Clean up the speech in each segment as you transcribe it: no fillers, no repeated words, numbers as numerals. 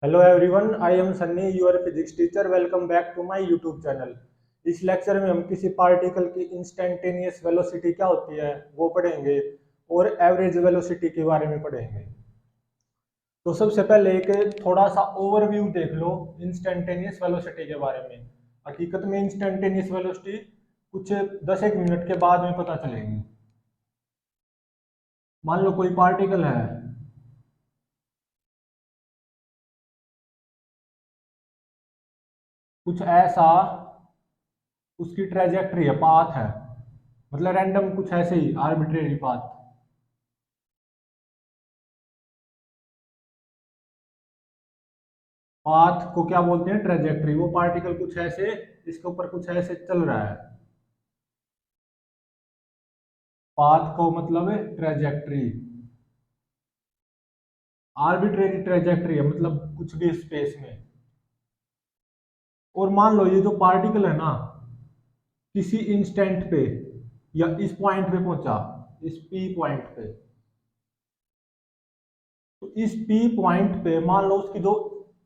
Hello everyone, I am Sunny, your physics teacher. Welcome back to my YouTube channel. इस lecture में हम किसी particle की इंस्टेंटेनियस वेलोसिटी क्या होती है वो पढ़ेंगे और एवरेज वेलोसिटी के बारे में पढ़ेंगे। तो सबसे पहले एक थोड़ा सा ओवरव्यू देख लो इंस्टेंटेनियस वेलोसिटी के बारे में। हकीकत में इंस्टेंटेनियस वेलोसिटी कुछ 10 एक मिनट के बाद में पता चलेगी। मान लो कोई पार्टिकल है, कुछ ऐसा, उसकी ट्रेजेक्ट्री है, पाथ है, मतलब रैंडम कुछ ऐसे ही आर्बिट्रेरी पाथ। पाथ को क्या बोलते हैं? ट्रेजेक्ट्री। वो पार्टिकल कुछ ऐसे, इसके ऊपर कुछ ऐसे चल रहा है। पाथ को मतलब है ट्रेजेक्ट्री। आर्बिट्रेरी ट्रेजेक्ट्री है मतलब कुछ भी स्पेस में। और मान लो ये जो पार्टिकल है ना, किसी इंस्टेंट पे या इस पॉइंट पे पहुंचा, इस पी पॉइंट पे। तो इस पी पॉइंट पे मान लो उसकी जो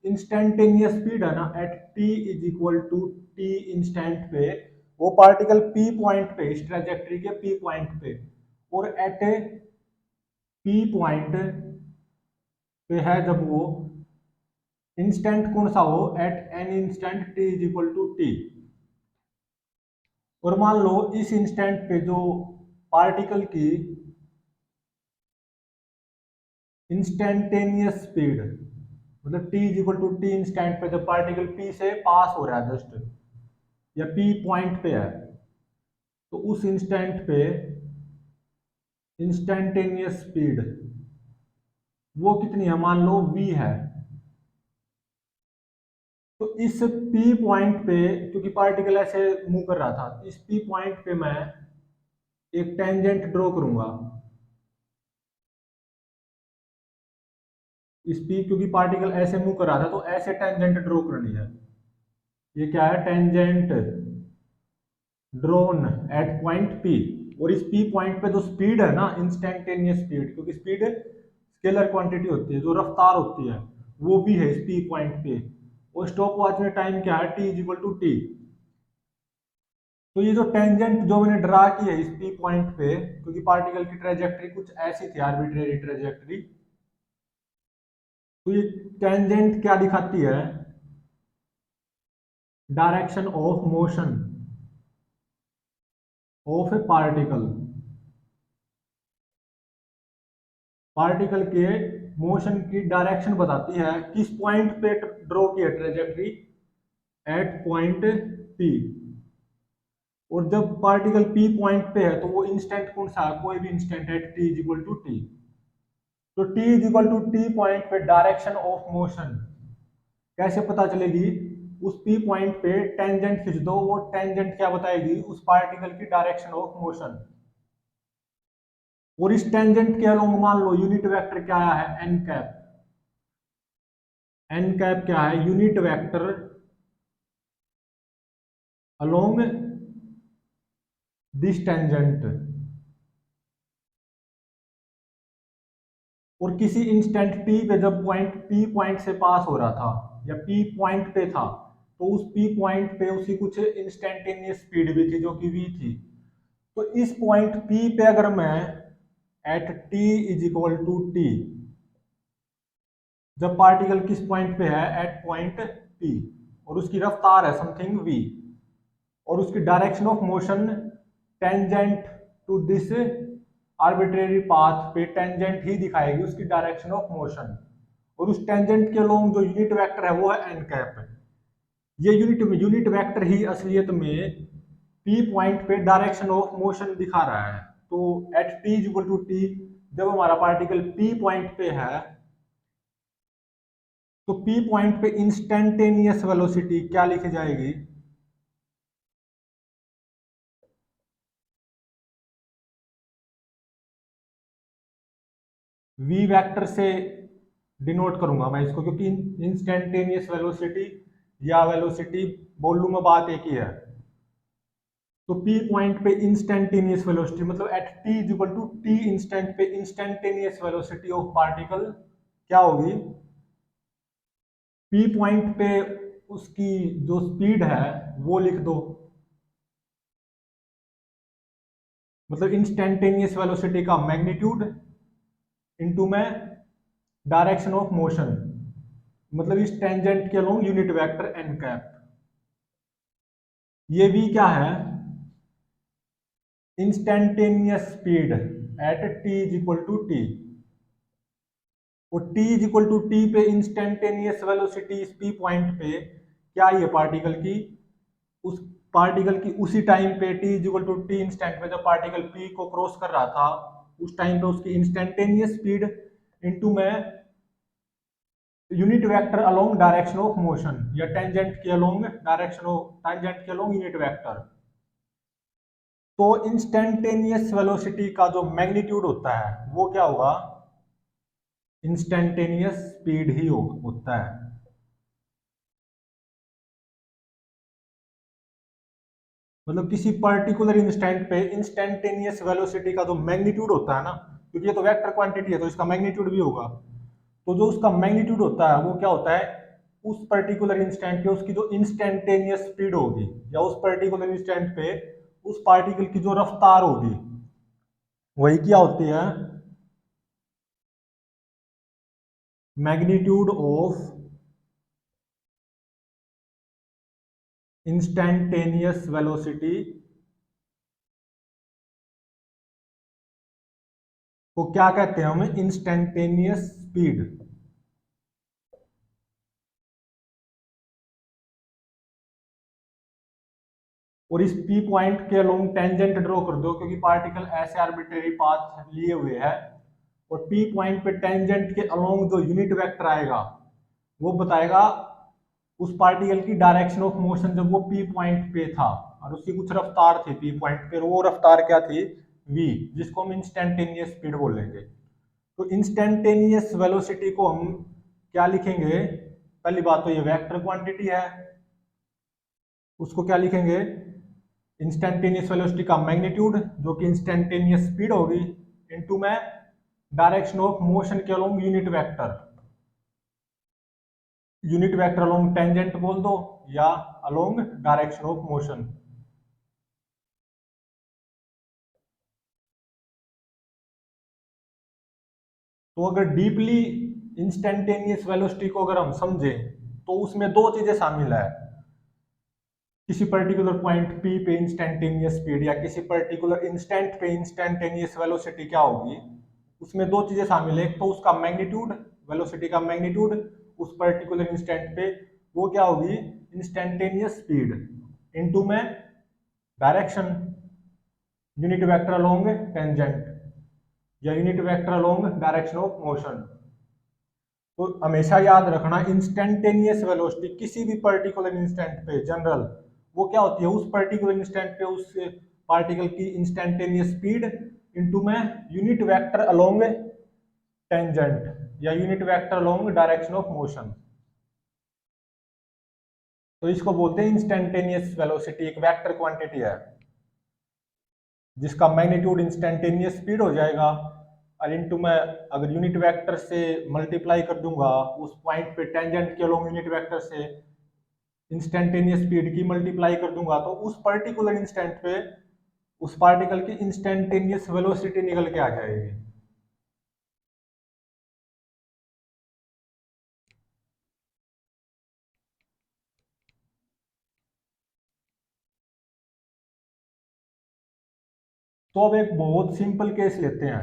इंस्टेंटेनियस स्पीड है ना, at T is equal to t instant पे, वो पार्टिकल पी पॉइंट पे, इस ट्रेजेक्ट्री के पी पॉइंट पे और एट ए पी पॉइंट पे है, जब वो इंस्टेंट कौन सा हो, at an instant t is equal to t. और मान लो इस इंस्टेंट पे जो पार्टिकल की इंस्टेंटेनियस स्पीड, मतलब t is equal to t instant पे, जब पार्टिकल पी से पास हो रहा है जस्ट, या पी पॉइंट पे है, तो उस इंस्टेंट पे इंस्टेंटेनियस स्पीड वो कितनी है? मान लो v है। तो इस P पॉइंट पे, क्योंकि पार्टिकल ऐसे मूव कर रहा था, इस P पॉइंट पे मैं एक टेंजेंट ड्रॉ करूंगा। इस P, क्योंकि पार्टिकल ऐसे मूव कर रहा था तो ऐसे टेंजेंट ड्रॉ करनी है। ये क्या है? Tangent drawn at point P। और इस P पॉइंट पे जो स्पीड है ना, इंस्टेंटेनियस स्पीड, क्योंकि स्पीड स्केलर क्वांटिटी होती है, जो रफ्तार होती है वो भी है इस P पॉइंट पे। और स्टॉप वॉच में टाइम क्या है? T is equal to t. तो ये जो टेंजेंट जो मैंने ड्रा की है इस पी पॉइंट पे, क्योंकि पार्टिकल की ट्रेजेक्ट्री कुछ ऐसी थी, आर्बिट्रेरी ट्रेजेक्ट्री, तो ये टेंजेंट क्या दिखाती है? Direction of motion of a particle. Particle के मोशन की डायरेक्शन बताती है। किस पॉइंट पे ड्रॉ की है ट्रेजेक्ट्री? Eight point P. और जब पार्टिकल पी पॉइंट पे है तो वो इंस्टेंट कौन सा है? कोई भी instant at T is equal to t. तो t is equal to t point पे डायरेक्शन ऑफ मोशन कैसे पता चलेगी? उस पी पॉइंट पे टेंजेंट खींच दो, वो टेंजेंट क्या बताएगी? उस पार्टिकल की डायरेक्शन ऑफ मोशन। और इस टेंजेंट के अलोंग मान लो यूनिट वेक्टर क्या आया है? N cap. एन कैप क्या है? Unit vector along this tangent. और किसी इंस्टेंट टी पे जब पॉइंट पी पॉइंट से पास हो रहा था या पी पॉइंट पे था, तो उस पी पॉइंट पे उसकी कुछ इंस्टेंटेनियस स्पीड भी थी जो कि v थी। तो इस पॉइंट पी पे अगर मैं at T is equal to t, जब पार्टिकल किस पॉइंट पे है? एट पॉइंट पी, और उसकी रफ्तार है समथिंग v, और उसकी direction of motion tangent to this arbitrary path पे टेंजेंट ही दिखाएगी उसकी डायरेक्शन ऑफ मोशन। और उस टेंजेंट के अलोंग जो यूनिट वेक्टर है वो है एन कैप। ये यूनिट वेक्टर ही असलियत में पी पॉइंट पे डायरेक्शन ऑफ मोशन दिखा रहा है। तो at T equal to t, जब हमारा पार्टिकल पी पॉइंट पे है, तो पी पॉइंट पे इंस्टेंटेनियस वेलोसिटी क्या लिखी जाएगी? वी वेक्टर से डिनोट करूंगा मैं इसको, क्योंकि इंस्टेंटेनियस वेलोसिटी या वेलोसिटी बोल लूं मैं, बात एक ही है। तो पी पॉइंट पे इंस्टेंटेनियस वेलोसिटी मतलब at T equal to t instant पे इंस्टेंटेनियस वेलोसिटी ऑफ पार्टिकल क्या होगी? पी पॉइंट पे उसकी जो स्पीड है वो लिख दो, मतलब इंस्टेंटेनियस वेलोसिटी का मैग्नीट्यूड इनटू में डायरेक्शन ऑफ मोशन, मतलब इस टेंजेंट के along unit vector n cap. ये भी क्या है, instantaneous speed at T is equal to t, और t is equal to t पे इंस्टेंटेनियस वेलोसिटी इस पी पॉइंट पे क्या है पार्टिकल की, उस पार्टिकल की उसी टाइम पे t is equal to t instant में जब पार्टिकल पी को क्रॉस कर रहा था उस टाइम पे उसकी इंस्टेंटेनियस स्पीड इनटू में unit vector along direction of motion, या टेंजेंट के अलोंग डायरेक्शन ऑफ टेंजेंट के अलोंग यूनिट वेक्टर। तो इंस्टेंटेनियस वेलोसिटी का जो मैग्नीट्यूड होता है वो क्या होगा, इंस्टेंटेनियस स्पीड ही होता है। मतलब किसी पर्टिकुलर इंस्टेंट पे इंस्टेंटेनियस वेलोसिटी का जो मैग्नीट्यूड होता है ना, क्योंकि ये तो वेक्टर क्वांटिटी है तो इसका मैग्नीट्यूड भी होगा, तो जो उसका मैग्नीट्यूड होता है वो क्या होता है, उस पर्टिकुलर इंस्टेंट पे उसकी जो इंस्टेंटेनियस स्पीड होगी, या उस पर्टिकुलर इंस्टेंट पे उस पार्टिकल की जो रफ्तार होगी वही क्या होती है, मैग्नीट्यूड ऑफ इंस्टेंटेनियस वेलोसिटी को क्या कहते हैं हम, इंस्टेंटेनियस स्पीड। और इस पी पॉइंट के अलोंग टेंजेंट ड्रॉ कर दो, क्योंकि पार्टिकल ऐसे आर्बिट्रेरी पाथ लिए हुए है, और पी पॉइंट पे टेंजेंट के अलोंग जो यूनिट वेक्टर आएगा वो बताएगा उस पार्टिकल की डायरेक्शन ऑफ मोशन जब वो पी पॉइंट पे था, और उसकी कुछ रफ्तार थी पी पॉइंट पे, वो रफ्तार क्या थी, v, जिसको हम इंस्टेंटेनियस स्पीड बोलेंगे। तो इंस्टेंटेनियस वेलोसिटी को हम क्या लिखेंगे, पहली बात तो ये वेक्टर क्वांटिटी है, उसको क्या लिखेंगे, इंस्टेंटेनियस वेलोसिटी का मैग्नीट्यूड जो कि इंस्टेंटेनियस स्पीड होगी इनटू में डायरेक्शन ऑफ मोशन के along unit vector, unit vector along tangent बोल दो या अलोंग डायरेक्शन ऑफ मोशन। तो अगर डीपली इंस्टेंटेनियस वेलोसिटी को अगर हम समझें तो उसमें दो चीजें शामिल है, किसी पर्टिकुलर पॉइंट पी पे इंस्टेंटेनियस स्पीड या किसी पर्टिकुलर इंस्टेंट पे इंस्टेंटेनियस वेलोसिटी क्या होगी, उसमें दो चीजें शामिल है, एक तो उसका मैग्नीट्यूड, वेलोसिटी का मैग्नीट्यूड उस पर्टिकुलर इंस्टेंट पे वो क्या होगी, इंस्टेंटेनियस स्पीड इनटू में direction, unit vector along tangent या unit vector along direction of motion. तो हमेशा याद रखना इंस्टेंटेनियस वेलोसिटी किसी भी पर्टिकुलर इंस्टेंट पे जनरल वो क्या होती है, उस पर्टिकुलर इंस्टेंट पे उस पार्टिकल की इंस्टेंटेनियस स्पीड इनटू में यूनिट वेक्टर अलोंग टेंजेंट या unit vector along direction of motion. तो इसको बोलते हैं इंस्टेंटेनियस वेलोसिटी, एक वेक्टर क्वांटिटी है जिसका मैग्नीट्यूड इंस्टेंटेनियस स्पीड हो जाएगा, और इनटू मैं अगर यूनिट वेक्टर से मल्टीप्लाई कर दूंगा उस पॉइंट पे टेंजेंट के अलोंग यूनिट वेक्टर से इंस्टेंटेनियस स्पीड की मल्टीप्लाई कर दूंगा तो उस पर्टिकुलर इंस्टेंट पे उस पार्टिकल की इंस्टेंटेनियस वेलोसिटी निकल के आ जाएगी। तो अब एक बहुत सिंपल केस लेते हैं,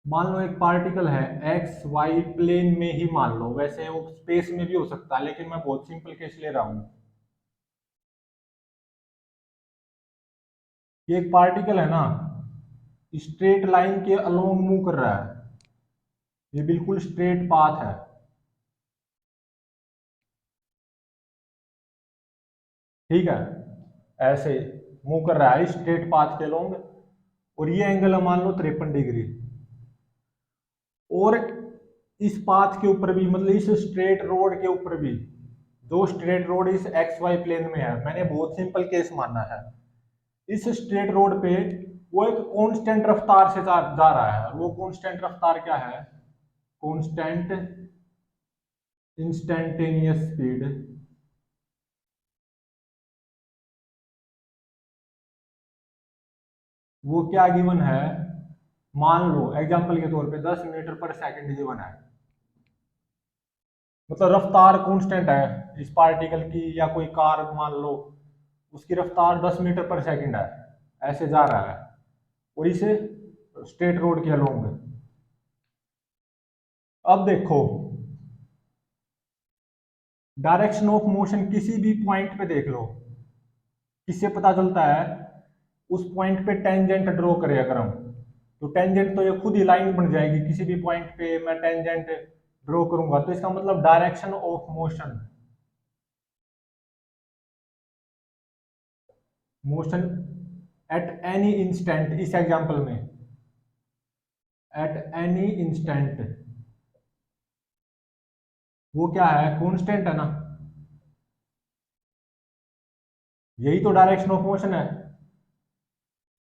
मान लो एक पार्टिकल है एक्स वाई प्लेन में ही, मान लो वैसे वो स्पेस में भी हो सकता है लेकिन मैं बहुत सिंपल केस ले रहा हूं। ये एक पार्टिकल है ना, स्ट्रेट लाइन के अलोंग मूव कर रहा है, ये बिल्कुल स्ट्रेट पाथ है, ठीक है, ऐसे मूव कर रहा है स्ट्रेट पाथ के अलोंग, और ये एंगल है मान लो 53 डिग्री, और इस पाथ के ऊपर भी मतलब इस स्ट्रेट रोड के ऊपर भी, जो स्ट्रेट रोड इस एक्स वाई प्लेन में है, मैंने बहुत सिंपल केस माना है, इस स्ट्रेट रोड पे वो एक कांस्टेंट रफ्तार से जा रहा है, वो कांस्टेंट रफ्तार क्या है, कांस्टेंट इंस्टेंटेनियस स्पीड वो क्या गिवन है, मान लो एग्जांपल के तौर पे 10 मीटर पर सेकंड गिवन है, मतलब रफ्तार कांस्टेंट है इस पार्टिकल की, या कोई कार मान लो उसकी रफ्तार 10 मीटर पर सेकंड है, ऐसे जा रहा है और इसे स्ट्रेट रोड के अलोंग। अब देखो डायरेक्शन ऑफ मोशन किसी भी पॉइंट पे देख लो, किससे पता चलता है, उस पॉइंट पे टेंजेंट ड्रॉ करें अगर हम, तो टेंजेंट तो ये खुद ही लाइन बन जाएगी, किसी भी पॉइंट पे मैं टेंजेंट ड्रॉ करूंगा तो इसका मतलब direction of motion, motion eight any instant, इस एग्जांपल में एट एनी इंस्टेंट वो क्या है, कांस्टेंट है ना, यही तो डायरेक्शन ऑफ मोशन है।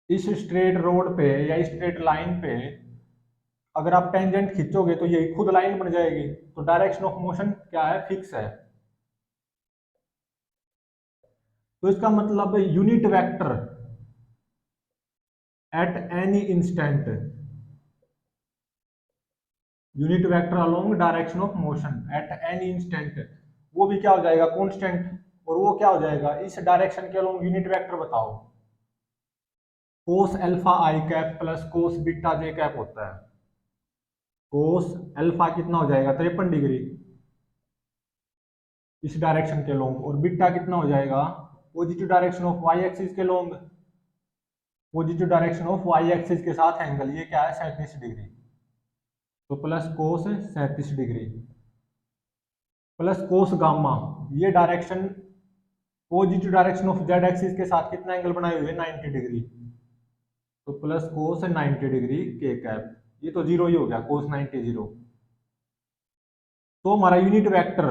इस स्ट्रेट रोड पे या स्ट्रेट लाइन पे अगर आप टेंजेंट खींचोगे तो यही खुद लाइन बन जाएगी, तो डायरेक्शन ऑफ मोशन क्या है, फिक्स है। तो इसका मतलब unit vector eight any instant, unit vector along direction of motion eight any instant, वो भी क्या हो जाएगा, कांस्टेंट। और वो क्या हो जाएगा, इस डायरेक्शन के अलोंग यूनिट वेक्टर बताओ, कोस अल्फा आई कैप प्लस कोस बीटा जे कैप होता है। कोस अल्फा कितना हो जाएगा, 53 डिग्री इस डायरेक्शन के लॉन्ग, और बीटा कितना हो जाएगा, positive direction of y axis के long, positive direction of y axis के साथ एंगल ये क्या है, 37 डिग्री, तो plus cos 37 degree plus cos gamma, ये direction positive direction of z axis के साथ कितना एंगल बनाए हुए, 90 डिग्री, तो प्लस कोस 90 डिग्री के कैप, ये तो जीरो ही हो गया, कोस 90 जीरो। तो हमारा यूनिट वेक्टर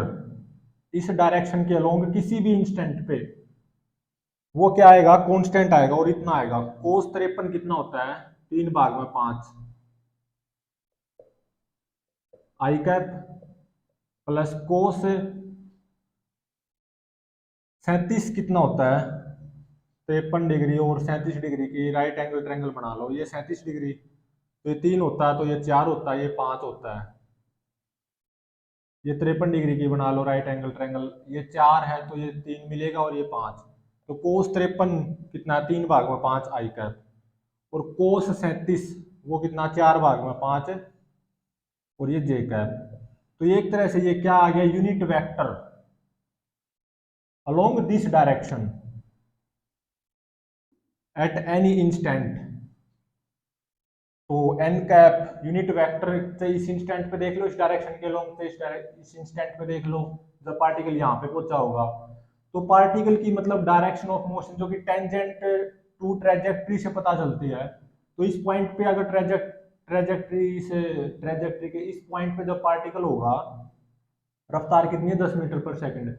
इस डायरेक्शन के अलोंग किसी भी इंस्टेंट पे वो क्या आएगा, कांस्टेंट आएगा, और इतना आएगा, कोस 53 कितना होता है, 3/5 आई कैप प्लस कोस 37 कितना होता है, 53 डिग्री और 37 डिग्री की राइट एंगल ट्रायंगल बना लो, ये 37 डिग्री, तो ये 3 होता है, तो ये 4 होता है, ये 5 होता है, ये 53 डिग्री की बना लो राइट एंगल ट्रायंगल, ये 4 है तो ये 3 मिलेगा और ये 5, तो कोस 53 कितना है, 3/5 आई कैप, और कोस 37 वो कितना, 4/5 और ये जे कैप। तो ये एक तरह से ये क्या आ गया, unit vector along this direction at any instant. तो एन कैप यूनिट वेक्टर से इस इंस्टेंट पे देख लो, इस डायरेक्शन के अलोंग से इस इंस्टेंट पे देख लो, जब पार्टिकल यहाँ पे पहुंचा होगा, तो पार्टिकल की मतलब डायरेक्शन ऑफ मोशन जो कि टेंजेंट टू ट्रेजेक्ट्री से पता चलती है, तो इस पॉइंट पे अगर ट्रेजेक्ट्री के इस पॉइंट पे जब पार्टिकल होगा, रफ्तार कितनी है, 10 मीटर पर सेकंड,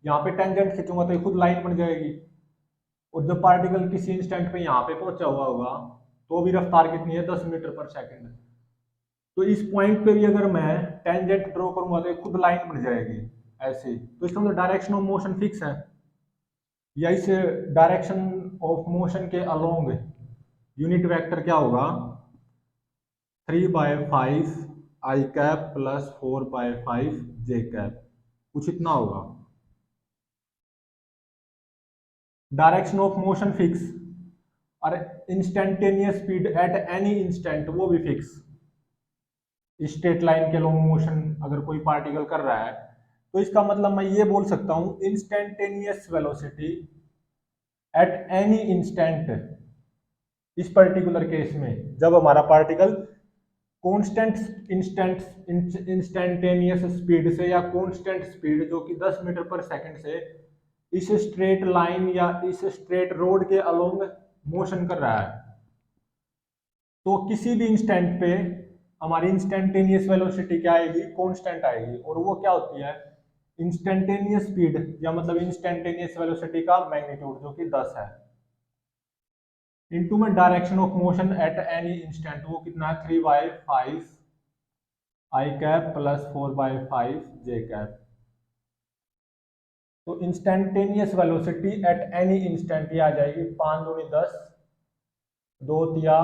यहाँ पे टेंजेंट खींचूंगा तो ये खुद लाइन बन जाएगी, और जब पार्टिकल किसी इंस्टेंट पे यहाँ पे पहुंचा हुआ होगा तो भी रफ्तार कितनी है, 10 मीटर पर सेकंड। तो इस पॉइंट पे भी अगर मैं टेंजेंट ड्रॉ करूंगा तो ये खुद लाइन बन जाएगी ऐसे ही, तो इसका मतलब डायरेक्शन ऑफ मोशन फिक्स है, या इस डायरेक्शन ऑफ मोशन के अलोंग यूनिट वेक्टर क्या होगा, 3/5 आई कैप प्लस 4/5 जे कैप, कुछ इतना होगा। डायरेक्शन ऑफ मोशन फिक्स, और instantaneous speed eight any instant वो भी फिक्स, स्ट्रेट लाइन के लॉन्ग मोशन अगर कोई पार्टिकल कर रहा है तो इसका मतलब मैं ये बोल सकता हूं, instantaneous velocity eight any instant, इस पर्टिकुलर केस में जब हमारा पार्टिकल कांस्टेंट इंस्टेंटेनियस स्पीड से या कांस्टेंट स्पीड जो कि 10 मीटर पर सेकंड से इस स्ट्रेट लाइन या इस स्ट्रेट रोड के अलोंग मोशन कर रहा है, तो किसी भी इंस्टेंट पे हमारी इंस्टेंटेनियस वेलोसिटी क्या आएगी, कांस्टेंट आएगी, और वो क्या होती है, इंस्टेंटेनियस स्पीड या मतलब इंस्टेंटेनियस वेलोसिटी का मैग्नीट्यूड जो कि 10 है, इनटू में direction of motion eight any instant वो कितना है, 3/5 आई कैप प्लस 4/5 जे कैप। तो instantaneous velocity eight any instant ये आ जाएगी 5 दूनी 10, 2 तिया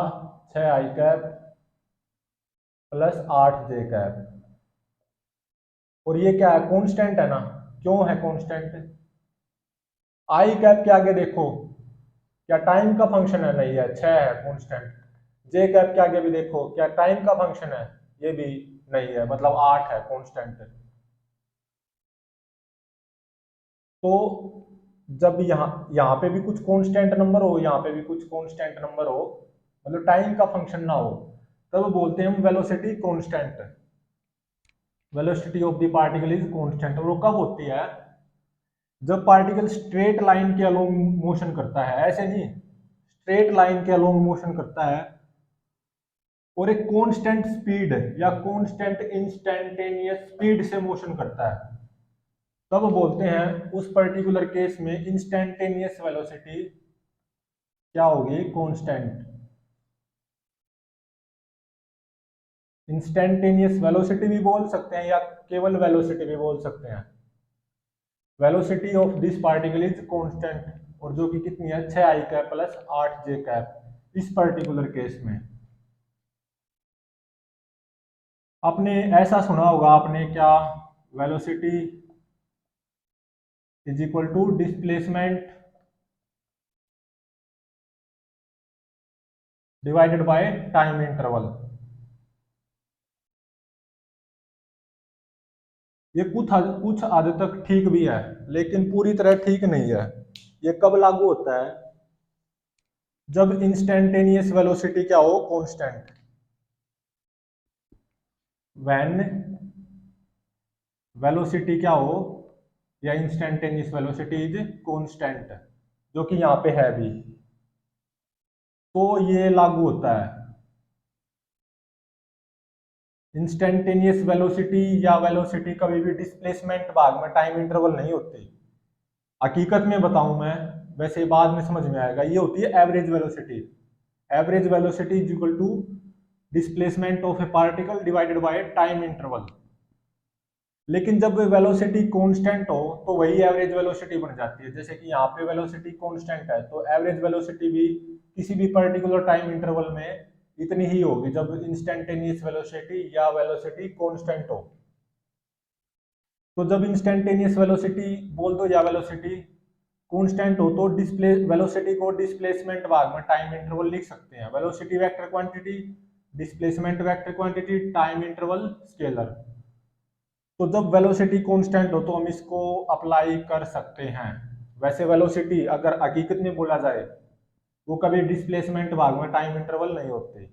6 i cap plus 8 j cap. और ये क्या है, कांस्टेंट है ना। क्यों है कांस्टेंट? आई कैप के आगे देखो, क्या टाइम का फंक्शन है? नहीं है, 6 है कांस्टेंट। जे कैप के आगे भी देखो, क्या टाइम का फंक्शन है? ये भी नहीं है, मतलब 8 है कांस्टेंट। तो जब यहाँ पे भी कुछ कांस्टेंट नंबर हो, यहाँ पे भी कुछ कांस्टेंट नंबर हो, मतलब टाइम का फंक्शन ना हो, तब बोलते हैं हम velocity constant. Velocity of the particle is constant. और वो कब होती है? जब पार्टिकल स्ट्रेट लाइन के अलोंग मोशन करता है, ऐसे नहीं, स्ट्रेट लाइन के अलोंग मोशन करता है और एक कांस्टेंट स्पीड या कांस्टेंट इंस्टेंटेनियस स्पीड से मोशन करता है, तब बोलते हैं उस पर्टिकुलर केस में इंस्टेंटेनियस वेलोसिटी क्या होगी? कांस्टेंट। इंस्टेंटेनियस वेलोसिटी भी बोल सकते हैं या केवल वेलोसिटी भी बोल सकते हैं। Velocity of this particle is constant, और जो कि कितनी है? 6 i cap plus 8 j cap इस पर्टिकुलर केस में। आपने ऐसा सुना होगा आपने क्या? Velocity is equal to displacement divided by time interval. ये कुछ हद तक ठीक भी है, लेकिन पूरी तरह ठीक नहीं है। ये कब लागू होता है? जब इंस्टेंटेनियस वेलोसिटी क्या हो? कांस्टेंट। व्हेन वेलोसिटी क्या हो, या इंस्टेंटेनियस वेलोसिटी इज कांस्टेंट, जो कि यहाँ पे है भी, तो ये लागू होता है। इंस्टेंटेनियस वेलोसिटी या वेलोसिटी कभी भी डिस्प्लेसमेंट भाग में टाइम इंटरवल नहीं होती। हकीकत में बताऊं मैं, वैसे बाद में समझ में आएगा, ये होती है average velocity. Average velocity is equal to displacement of a particle divided by time interval. लेकिन जब वेलोसिटी कांस्टेंट हो तो वही एवरेज वेलोसिटी बन जाती है। जैसे कि यहाँ पे वेलोसिटी कांस्टेंट है, तो एवरेज वेलोसिटी भी किसी भी पर्टिकुलर टाइम इंटरवल में इतनी ही होगी जब इंस्टेंटेनियस वेलोसिटी या वेलोसिटी कांस्टेंट हो। तो जब इंस्टेंटेनियस वेलोसिटी बोल दो या वेलोसिटी कांस्टेंट हो, तो डिस्प्ले वेलोसिटी को डिस्प्लेसमेंट भाग में टाइम इंटरवल लिख सकते हैं। Velocity vector quantity, displacement vector quantity, time interval scalar. तो जब वेलोसिटी कांस्टेंट हो तो हम इसको अप्लाई कर सकते हैं। वैसे वेलोसिटी अगर हकीकत में बोला जाए, वो कभी डिस्प्लेसमेंट भाग में टाइम इंटरवल नहीं होते,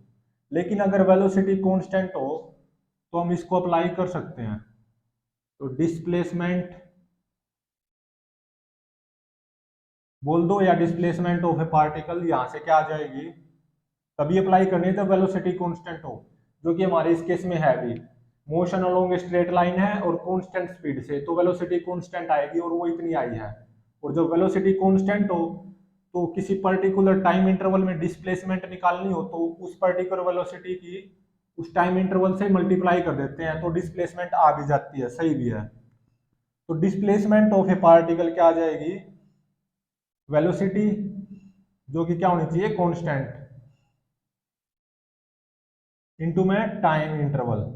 लेकिन अगर वेलोसिटी कांस्टेंट हो तो हम इसको अप्लाई कर सकते हैं। तो डिस्प्लेसमेंट बोल दो या डिस्प्लेसमेंट ऑफ ए पार्टिकल, यहां से क्या आ जाएगी? तभी अप्लाई करनी है जब वेलोसिटी कांस्टेंट हो, जो कि हमारे इस केस में है भी। मोशन अलोंग स्ट्रेट लाइन है और कांस्टेंट स्पीड से, तो वेलोसिटी कांस्टेंट आएगी और वो इतनी आई है। और जब वेलोसिटी कांस्टेंट हो तो किसी पर्टिकुलर टाइम इंटरवल में डिस्प्लेसमेंट निकालनी हो, तो उस पर्टिकुलर वेलोसिटी की उस टाइम इंटरवल से मल्टीप्लाई कर देते हैं, तो डिस्प्लेसमेंट आ भी जाती है, सही भी है। तो डिस्प्लेसमेंट ऑफ ए पार्टिकल क्या आ जाएगी? वेलोसिटी, जो कि क्या होनी चाहिए? कांस्टेंट, इनटू में टाइम इंटरवल।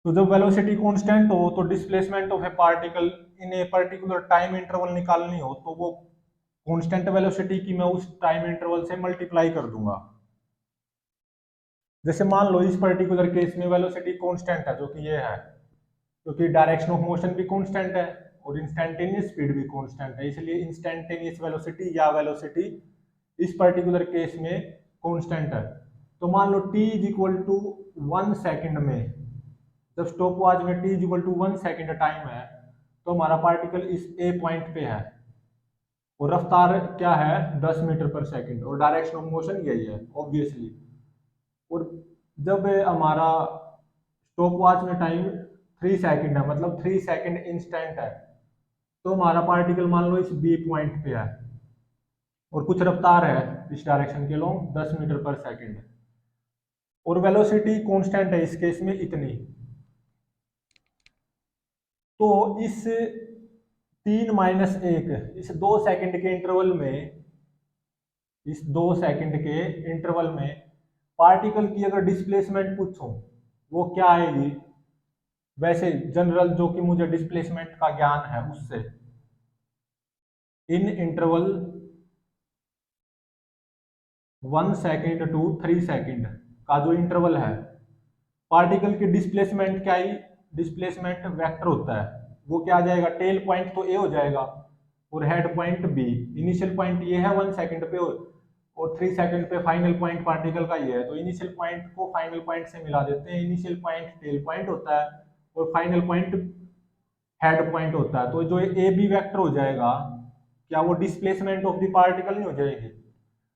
तो जब वेलोसिटी कांस्टेंट हो तो displacement of a particle in a particular time interval निकालनी हो, तो वो कांस्टेंट वेलोसिटी की मैं उस टाइम इंटरवल से मल्टीप्लाई कर दूंगा। जैसे मान लो इस पर्टिकुलर केस में वेलोसिटी कांस्टेंट है, जो कि ये है, क्योंकि डायरेक्शन ऑफ मोशन भी कांस्टेंट है और इंस्टेंटेनियस स्पीड भी कांस्टेंट है, इसलिए इंस्टेंटेनियस वेलोसिटी या वेलोसिटी इस पर्टिकुलर केस में कांस्टेंट है। तो मान लो t is equal to 1 second में, जब स्टॉप वॉच में t is equal to 1 second time है, तो हमारा पार्टिकल इस ए पॉइंट पे है और रफ्तार क्या है? 10 मीटर पर सेकेंड, और डायरेक्शन ऑफ मोशन यही है ऑब्वियसली। और जब हमारा स्टॉप वॉच में टाइम 3 सेकेंड है, मतलब 3 सेकेंड इंस्टेंट है, तो हमारा पार्टिकल मान लो इस बी पॉइंट पे है और कुछ रफ्तार है इस डायरेक्शन के लॉन्ग 10 मीटर पर सेकंड, और वेलोसिटी कांस्टेंट है इस केस में इतनी। तो इस 3 - 1 इस 2 सेकंड के इंटरवल में, इस 2 सेकंड के इंटरवल में पार्टिकल की अगर डिस्प्लेसमेंट पूछूं वो क्या आएगी, वैसे जनरल जो कि मुझे डिस्प्लेसमेंट का ज्ञान है उससे, इन इंटरवल 1 सेकंड टू 3 सेकंड का जो इंटरवल है, पार्टिकल की डिस्प्लेसमेंट क्या ही, डिस्प्लेसमेंट वेक्टर होता है, वो क्या आ जाएगा, टेल पॉइंट तो ए हो जाएगा और head point B. Initial point ये है 1 सेकंड पे और 3 सेकंड पे फाइनल पॉइंट पार्टिकल का ये है, तो इनिशियल पॉइंट को फाइनल पॉइंट से मिला देते हैं। इनिशियल पॉइंट टेल पॉइंट होता है और फाइनल पॉइंट हेड पॉइंट होता है। तो जो ए बी वेक्टर हो जाएगा, क्या वो डिस्प्लेसमेंट ऑफ द पार्टिकल नहीं हो जाएगी।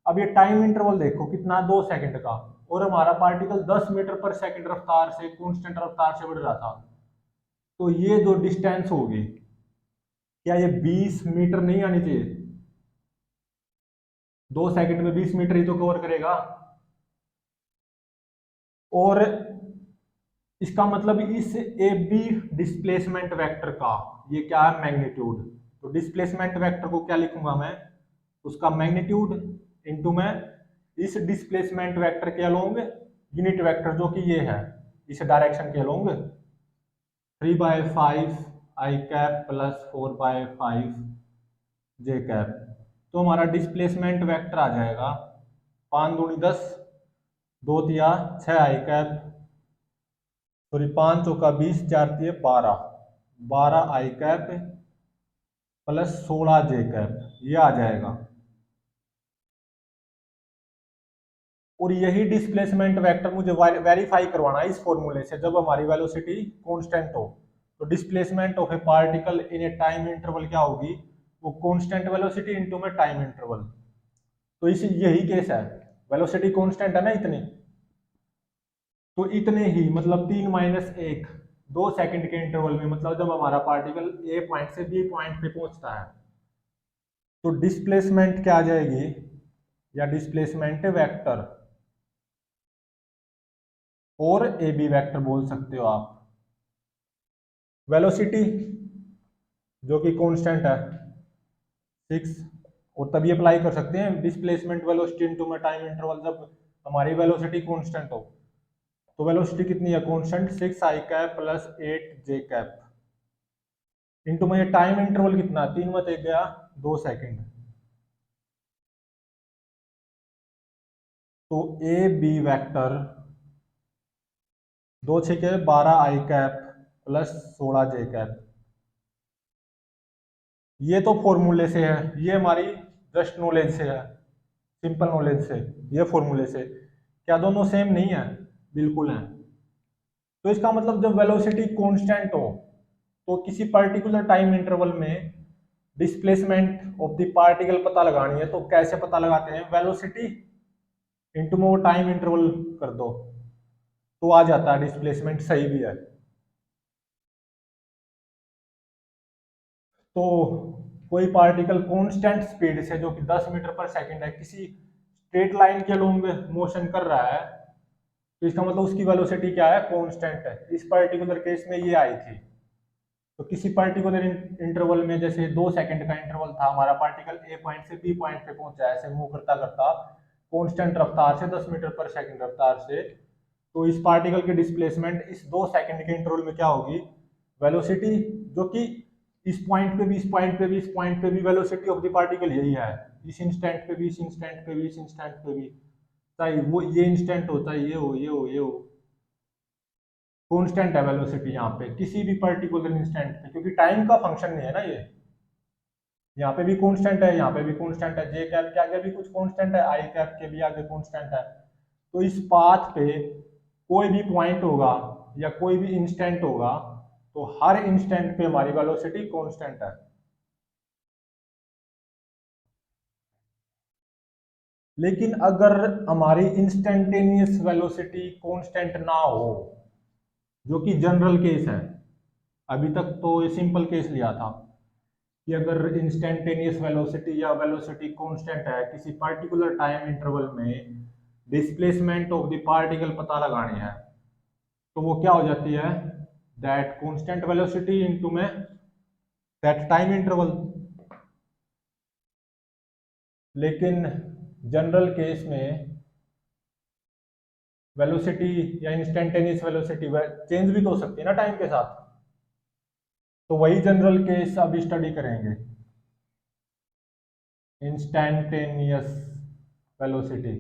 अब ये टाइम इंटरवल देखो कितना, 2 सेकंड का, और हमारा पार्टिकल 10 मीटर पर सेकंड रफ्तार से, कांस्टेंट रफ्तार से बढ़ रहा था। तो ये जो डिस्टेंस होगी, क्या ये 20 मीटर नहीं आनी चाहिए? 2 सेकंड में 20 मीटर ही तो कवर करेगा। और इसका मतलब इस ए बी डिस्प्लेसमेंट वेक्टर का ये क्या है, मैग्नीट्यूड। तो डिस्प्लेसमेंट वेक्टर को क्या लिखूंगा मैं, उसका मैग्नीट्यूड इनटू मैं इस डिस्प्लेसमेंट वेक्टर के अलोंग यूनिट वेक्टर जो कि ये है इस डायरेक्शन के अलोंग 3/5 आई कैप प्लस 4/5 जे कैप। तो हमारा डिस्प्लेसमेंट वेक्टर आ जाएगा 5 दूनी 10, 2 तिया 6 आई कैप, सॉरी 5 चौका 20, 4 तिये 12, 12 i cap plus 16 J cap, ये आ जाएगा। और यही डिस्प्लेसमेंट वेक्टर मुझे वेरीफाई करवाना है इस फॉर्मूले से, जब हमारी वेलोसिटी कांस्टेंट हो। तो displacement of a particle in A time interval क्या होगी, वो कांस्टेंट वेलोसिटी इनटू में टाइम इंटरवल। तो इस यही केस है, वेलोसिटी कांस्टेंट है ना इतनी, तो इतने ही मतलब 3 - 1 2 सेकंड के इंटरवल में, मतलब जब हमारा पार्टिकल ए पॉइंट से बी पॉइंट पे पहुंचता है, तो डिस्प्लेसमेंट क्या आ जाएगी, या डिस्प्लेसमेंट वेक्टर और ए बी वेक्टर बोल सकते हो आप। वेलोसिटी जो कि कांस्टेंट है 6, और तभी अप्लाई कर सकते हैं डिस्प्लेसमेंट वेलोसिटी इनटू में टाइम इंटरवल, जब हमारी वेलोसिटी कांस्टेंट हो। तो वेलोसिटी कितनी है constant, 6 i cap plus 8 j cap into में टाइम इंटरवल कितना, 3 में 1 गया 2 सेकंड। तो A B vector 2 6 12 i cap plus 16 J cap, ये तो फॉर्मूले से है, ये हमारी जस्ट नॉलेज से है, सिंपल नॉलेज से, ये फॉर्मूले से। क्या दोनों सेम नहीं है? बिल्कुल है। तो इसका मतलब जब वेलोसिटी कांस्टेंट हो तो किसी पर्टिकुलर टाइम इंटरवल में डिस्प्लेसमेंट ऑफ द पार्टिकल पता लगानी है, तो कैसे पता लगाते हैं, वेलोसिटी इनटू में वो टाइम इंटरवल कर दो तो आ जाता है डिस्प्लेसमेंट, सही भी है। तो कोई पार्टिकल कांस्टेंट स्पीड से, जो कि 10 मीटर पर सेकंड है, किसी स्ट्रेट लाइन के लॉन्ग मोशन कर रहा है, तो इसका मतलब उसकी वेलोसिटी क्या है, कांस्टेंट है। इस पर्टिकुलर केस में ये आई थी। तो किसी पर्टिकुलर इंटरवल में, जैसे 2 सेकंड का इंटरवल था, हमारा पार्टिकल ए पॉइंट से बी पॉइंट पे पहुंचा, ऐसे मूव करता करता कांस्टेंट रफ्तार से 10 मीटर पर सेकंड रफ्तार से, तो इस पार्टिकल की डिस्प्लेसमेंट इस 2 सेकंड के इंटरवल में क्या होगी, वेलोसिटी, जो कि इस पॉइंट पे भी, इस पॉइंट पे भी, इस पॉइंट पे भी वेलोसिटी ऑफ द पार्टिकल यही है, इस इंस्टेंट पे भी, इस इंस्टेंट पे भी, इस इंस्टेंट पे भी, चाहे वो ये इंस्टेंट होता है, ये हो, ये हो, ये हो, कांस्टेंट है वेलोसिटी यहाँ पे किसी भी पर्टिकुलर इंस्टेंट पे, क्योंकि टाइम का फंक्शन नहीं है ना ये। यहाँ पे भी कांस्टेंट है, यहाँ पे भी कांस्टेंट है, जे कैप के आगे भी कुछ कांस्टेंट है, आई कैप के भी आगे कांस्टेंट है। तो इस पाथ पे कोई भी पॉइंट होगा या कोई भी इंस्टेंट होगा, तो हर इंस्टेंट पे हमारी वेलोसिटी कांस्टेंट है। लेकिन अगर हमारी इंस्टेंटेनियस वेलोसिटी कांस्टेंट ना हो, जो कि जनरल केस है, अभी तक तो ये सिंपल केस लिया था, कि अगर इंस्टेंटेनियस वेलोसिटी या वेलोसिटी कांस्टेंट है किसी पर्टिकुलर टाइम इंटरवल में, डिस्प्लेसमेंट ऑफ द पार्टिकल पता लगानी है, तो वो क्या हो जाती है, दैट कांस्टेंट वेलोसिटी इनटू में दैट टाइम इंटरवल। लेकिन जनरल केस में वेलोसिटी या इंस्टेंटेनियस वेलोसिटी चेंज भी तो हो सकती है ना टाइम के साथ, तो वही जनरल केस अभी स्टडी करेंगे, इंस्टेंटेनियस वेलोसिटी।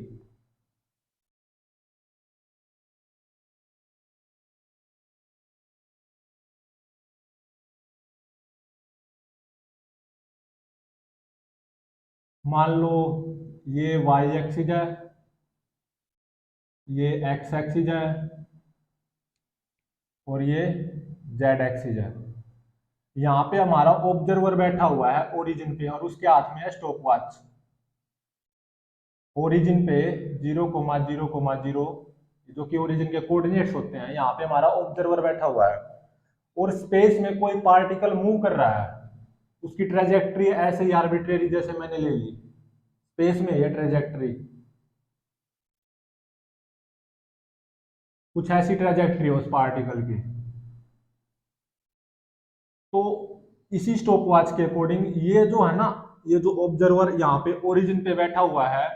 मान लो ये वाई एक्सिस है, ये एक्स एक्सिस है, और ये जेड एक्सिस है। यहाँ पे हमारा ऑब्जर्वर बैठा हुआ है ओरिजिन पे और उसके हाथ में है स्टॉप वॉच। ओरिजिन पे 0,0,0 जो कि ओरिजिन के कोऑर्डिनेट्स होते हैं, यहाँ पे हमारा ऑब्जर्वर बैठा हुआ है और स्पेस में कोई पार्टिकल मूव कर रहा है, उसकी ट्रेजेक्ट्री ऐसे ही आर्बिट्रेरी जैसे मैंने ले ली, स्पेस में ये ट्रेजेक्ट्री कुछ ऐसी ट्रेजेक्ट्री है उस पार्टिकल की। तो इसी स्टॉप वॉच के अकॉर्डिंग ये जो है ना, ये जो ऑब्जर्वर यहाँ पे ओरिजिन पे बैठा हुआ है,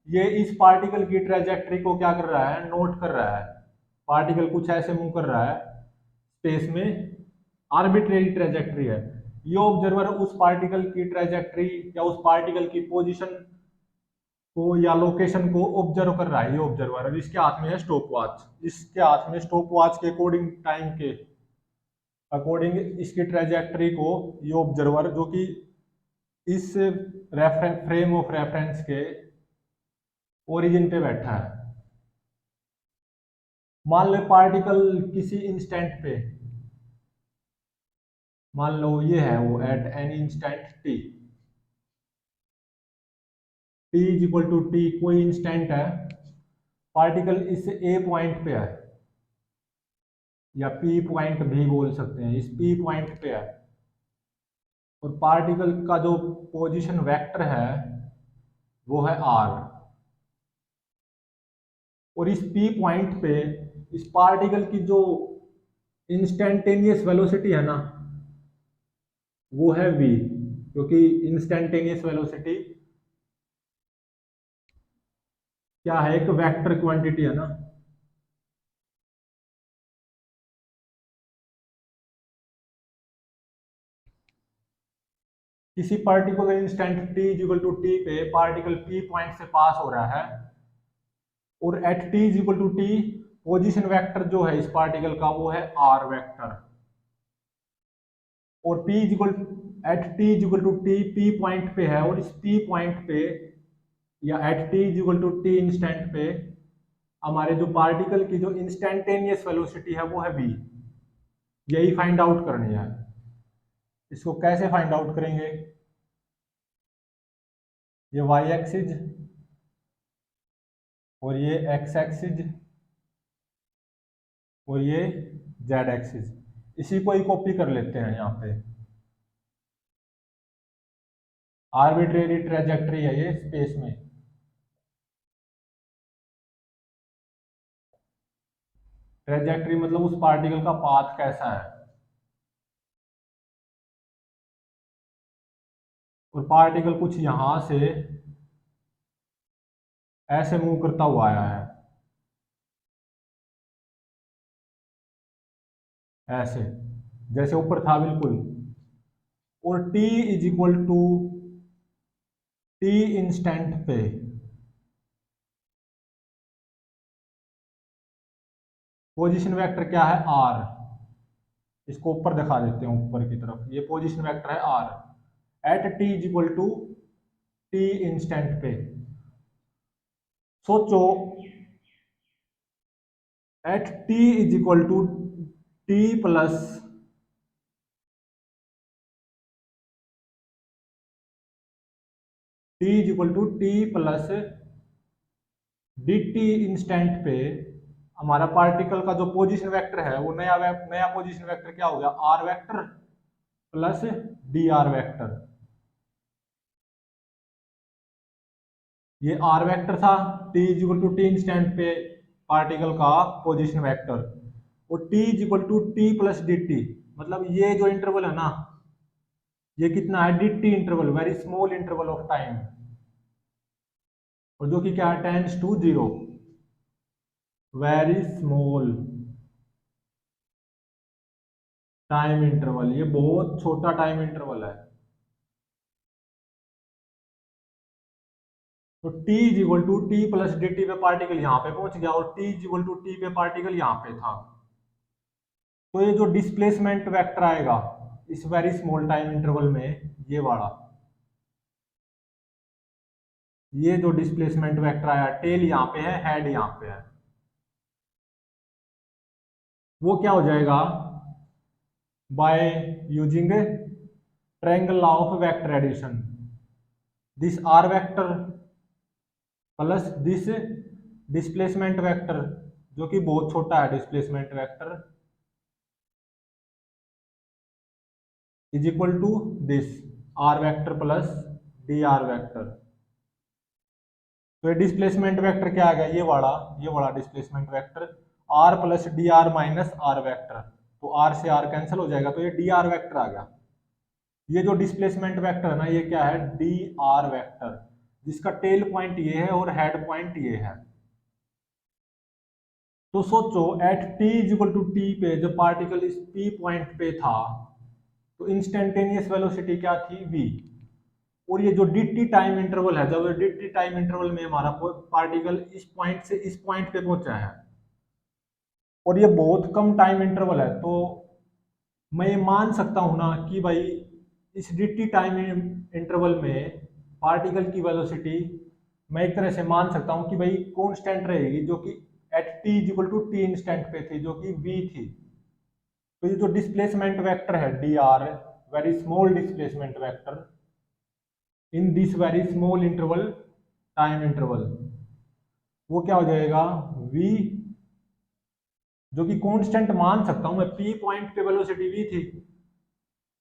ये इस पार्टिकल की ट्रेजेक्ट्री को क्या कर रहा है, नोट कर रहा है। पार्टिकल कुछ ऐसे मूव कर रहा है स्पेस में, आर्बिट्रेरी ट्रेजेक्ट्री है। ये ऑब्जर्वर उस पार्टिकल की ट्रेजेक्ट्री या उस पार्टिकल की पोजीशन को या लोकेशन को ऑब्जर्व कर रहा है ये ऑब्जर्वर। और इसके हाथ में है स्टॉप वॉच, इसके हाथ में स्टॉप वॉच के अकॉर्डिंग टाइम के अकॉर्डिंग इसकी ट्रेजेक्ट्री को ये ऑब्जर्वर जो कि इस फ्रेम ऑफ रेफरेंस के ओरिजिन पे बैठा है। मान लो पार्टिकल किसी इंस्टेंट पे, मान लो ये है वो at any instant t, t is equal to t कोई इंस्टेंट है, पार्टिकल इस ए पॉइंट पे है या पी पॉइंट भी बोल सकते हैं, इस पी पॉइंट पे है और पार्टिकल का जो पोजीशन वेक्टर है वो है आर। और इस पी पॉइंट पे इस पार्टिकल की जो इंस्टेंटेनियस वेलोसिटी है ना वो है v, क्योंकि इंस्टेंटेनियस वेलोसिटी क्या है, एक वेक्टर क्वांटिटी है ना। किसी particular instant t equal to t पे पार्टिकल p पॉइंट से पास हो रहा है और at t equal to t position vector जो है इस पार्टिकल का वो है r वेक्टर। और p equal at t equal to t p point पे है और इस p पॉइंट पे या at t equal to t instant पे हमारे जो पार्टिकल की जो इंस्टेंटेनियस वेलोसिटी है वो है v। यही फाइंड आउट करनी है। इसको कैसे फाइंड आउट करेंगे, ये y एक्सिस और ये x एक्सिस और ये z एक्सिस, इसी को ही कॉपी कर लेते हैं। यहाँ पे आर्बिट्रेरी ट्रेजेक्ट्री है ये स्पेस में, ट्रेजेक्ट्री मतलब उस पार्टिकल का पाथ कैसा है, और पार्टिकल कुछ यहां से ऐसे मूव करता हुआ आया है, ऐसे जैसे ऊपर था बिल्कुल। और t is equal to t instant पे पोजीशन वेक्टर क्या है r, इसको ऊपर दिखा देते हैं ऊपर की तरफ, ये पोजीशन वेक्टर है r at t is equal to t instant पे। सोचो at t is equal to t plus t is equal to t plus d t instant पे हमारा पार्टिकल का जो पोजीशन वेक्टर है वो नया पोजीशन वेक्टर क्या हो गया, r vector. Plus d r vector. ये आर वेक्टर था, t is equal to t instant पे पार्टिकल का पोजीशन वेक्टर, और t is equal to t plus d t, मतलब ये जो इंटरवल है ना, ये कितना है, d t interval, very small interval of time, और जो कि क्या है, tends to zero, very small time interval, ये बहुत छोटा टाइम इंटरवल है। तो t is equal to t plus d t पे पार्टिकल यहाँ पे पहुंच गया, और t is equal to t पे पार्टिकल यहाँ पे था। तो ये जो डिस्प्लेसमेंट वेक्टर आएगा इस वेरी स्मॉल टाइम इंटरवल में, ये वाला, ये जो डिस्प्लेसमेंट वेक्टर आया, टेल यहाँ पे है, हेड यहाँ पे है, वो क्या हो जाएगा, by using triangle law of vector addition, this r vector plus this displacement vector, जो कि बहुत छोटा है displacement vector, is equal to this r vector plus d r vector. तो ये डिस्प्लेसमेंट वेक्टर क्या आ गया, ये वाला displacement vector, r plus d r minus r vector, तो आर से आर कैंसिल हो जाएगा, तो ये डी आर वेक्टर आ गया। ये जो डिस्प्लेसमेंट वेक्टर है ना, ये क्या है, डी आर वेक्टर, जिसका टेल पॉइंट ये है और हेड पॉइंट ये है। तो सोचो at T is equal to t पे जब पार्टिकल इस पी पॉइंट पे था, तो इंस्टेंटेनियस वेलोसिटी क्या थी, v, और ये जो dt टाइम इंटरवल है, जब dt टाइम इंटरवल में हमारा पार्टिकल इस पॉइंट से इस पॉइंट पे पहुंचा है, और ये बहुत कम टाइम इंटरवल है, तो मैं ये मान सकता हूं ना कि भाई इस dt टाइम इंटरवल में पार्टिकल की वेलोसिटी मैं एक तरह से मान सकता हूं कि भाई कांस्टेंट रहेगी, जो कि at t is equal to t instant पे थी, जो कि v थी। तो ये जो डिस्प्लेसमेंट वेक्टर है d r, very small displacement vector in this very small interval time interval, वो क्या हो जाएगा, v, जो कि कांस्टेंट मान सकता हूं मैं, p पॉइंट पे वेलोसिटी v थी,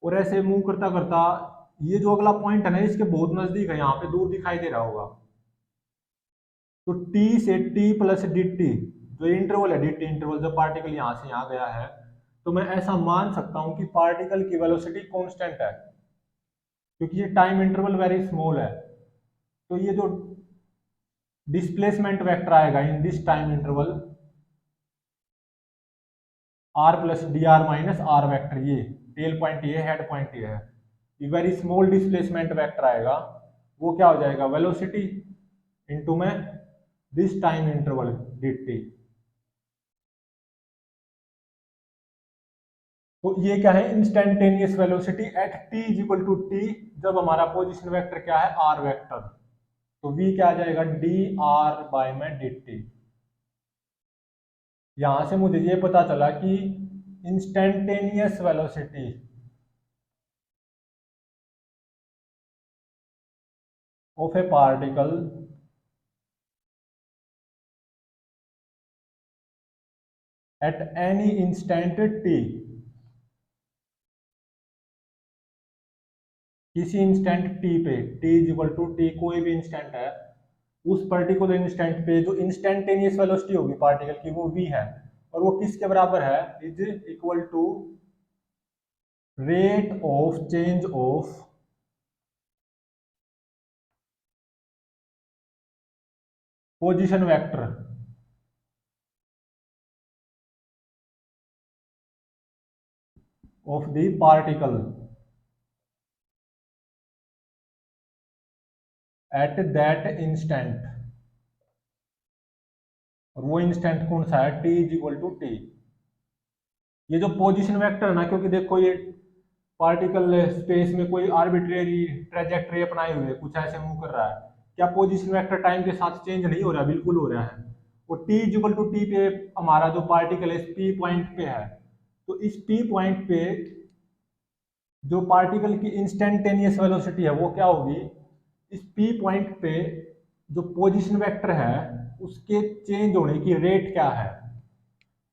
और ऐसे मूव करता करता ये जो अगला पॉइंट है ना, इसके बहुत नजदीक है, यहाँ पे दूर दिखाई दे रहा होगा, तो t से t प्लस डी टी, जो इंटरवल है dt इंटरवल, जब पार्टिकल यहाँ से यहाँ गया है, तो मैं ऐसा मान सकता हूं कि पार्टिकल की वेलोसिटी कांस्टेंट है, क्योंकि ये टाइम इंटरवल वेरी स्मॉल है। तो ये जो डिस्प्लेसमेंट वेक्टर आएगा in this time interval, r plus d r minus r vector, ये टेल पॉइंट ये, हेड पॉइंट ये है, ये वेरी स्मॉल डिस्प्लेसमेंट वेक्टर आएगा, वो क्या हो जाएगा, वेलोसिटी इनटू में this time interval d t. तो ये क्या है, instantaneous velocity at t is equal to t, जब हमारा पोजीशन वेक्टर क्या है, आर वेक्टर, तो v क्या आ जाएगा, डी आर बाय में डी टी। यहां से मुझे ये पता चला कि instantaneous velocity of a particle at any instant t, किसी इंस्टेंट t पे, t is equal to t, कोई भी इंस्टेंट है, उस पर्टिकुलर इंस्टेंट पे जो इंस्टेंटेनियस वेलोसिटी होगी पार्टिकल की, वो v है, और वो किसके बराबर है, is equal to rate of change of position vector of the particle at that instant, और वो इंस्टेंट कौन सा है, t is equal to t. ये जो पोजीशन वेक्टर है ना, क्योंकि देखो ये पार्टिकल स्पेस में कोई आर्बिट्रेरी ट्रेजेक्टरी अपनाए हुए कुछ ऐसे मूव कर रहा है, क्या पोजीशन वेक्टर टाइम के साथ चेंज नहीं हो रहा, बिल्कुल हो रहा है। और t is equal to t पे हमारा जो पार्टिकल है इस p पॉइंट पे है, तो इस p पॉइंट पे जो पार्टिकल की इंस्टेंटेनियस वेलोसिटी है वो क्या होगी, इस p पॉइंट पे जो पोजीशन वेक्टर है उसके चेंज होने की रेट क्या है,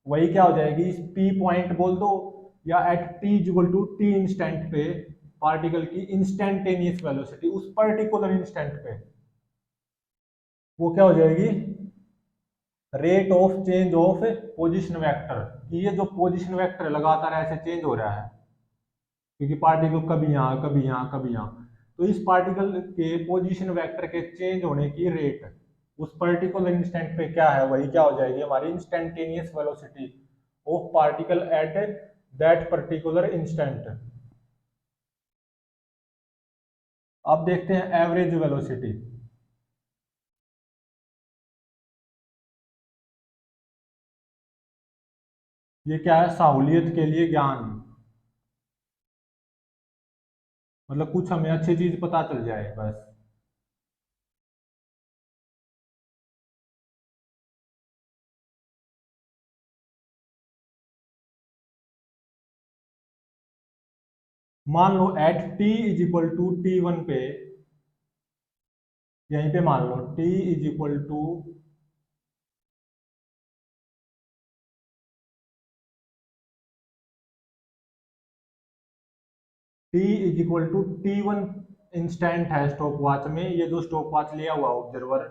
वही क्या हो जाएगी, इस p पॉइंट बोल दो या at T equal to t instant पे पार्टिकल की इंस्टेंटेनियस वेलोसिटी उस पर्टिकुलर इंस्टेंट पे वो क्या हो जाएगी, rate of change of position vector. ये जो पोजीशन वेक्टर लगातार ऐसे चेंज हो रहा है क्योंकि पार्टिकल कभी यहाँ कभी यहाँ कभी यहाँ, तो इस पार्टिकल के पोजीशन वेक्टर के चेंज होने की रेट उस पर्टिकुलर इंस्टेंट पे क्या है, वही क्या हो जाएगी हमारी instantaneous velocity of particle at that particular instant. अब देखते हैं एवरेज वेलोसिटी। ये क्या है, सहूलियत के लिए ज्ञान, मतलब कुछ हमें अच्छी चीज पता चल जाए बस। मान लो at T is equal to t one पे, यहीं पे मान लो t is equal to t is equal to t one instant है स्टॉप वॉच में, ये जो स्टॉप वॉच लिया हुआ ऑब्जर्वर,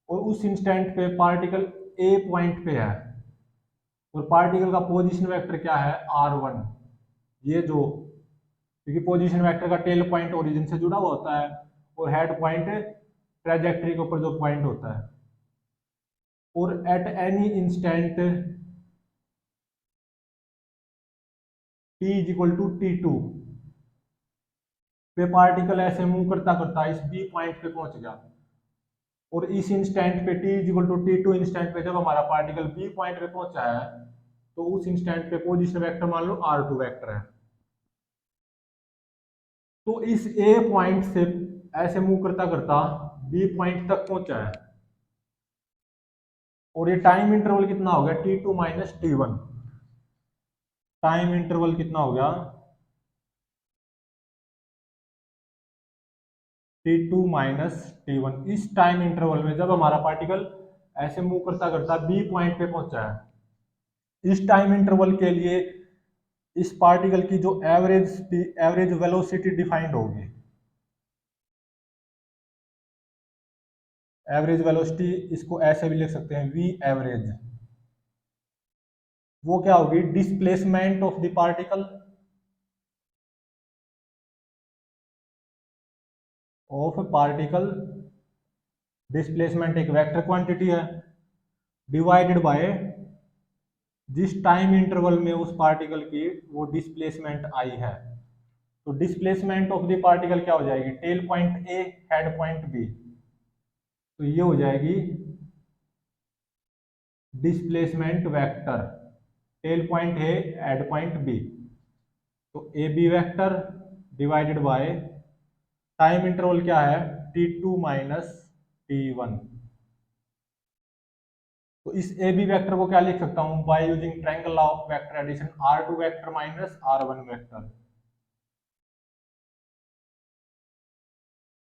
और उस इंस्टेंट पे पार्टिकल ए पॉइंट पे है और पार्टिकल का पोजीशन वेक्टर क्या है आर वन। ये जो, क्योंकि पोजीशन वेक्टर का टेल पॉइंट ओरिजिन से जुड़ा हुआ होता है और हेड पॉइंट ट्रेजेक्टरी के ऊपर जो पॉइंट होता है, और at any instant t is equal to t two पे पार्टिकल ऐसे मूव करता करता इस बी पॉइंट पे पहुंच गया, और इस इंस्टेंट पे t is equal to t two instant पे जब हमारा पार्टिकल बी पॉइंट पे पहुंचा है तो उस इंस्टेंट पे पोजीशन वेक्टर मान लो आर टू वेक्टर है। तो इस ए पॉइंट से ऐसे मूव करता करता बी पॉइंट तक पहुंचा है, और ये टाइम इंटरवल कितना हो गया t two minus T one. Time interval कितना हो गया t two minus T one. इस टाइम इंटरवल में जब हमारा पार्टिकल ऐसे मूव करता करता बी पॉइंट पे पहुंचा है, इस टाइम इंटरवल के लिए इस पार्टिकल की जो एवरेज वेलोसिटी डिफाइंड होगी, एवरेज वेलोसिटी इसको ऐसे भी लिख सकते हैं वी एवरेज, वो क्या होगी displacement of the particle displacement एक वेक्टर क्वांटिटी है, डिवाइडेड बाय जिस टाइम इंटरवल में उस पार्टिकल की वो डिस्प्लेसमेंट आई है। तो डिस्प्लेसमेंट ऑफ द पार्टिकल क्या हो जाएगी tail point A head point B, तो ये हो जाएगी displacement vector tail point A head point B, तो A B vector divided by time interval क्या है T two minus T one. तो इस ए बी वेक्टर को क्या लिख सकता हूं by using triangle law of vector addition r two vector minus r one vector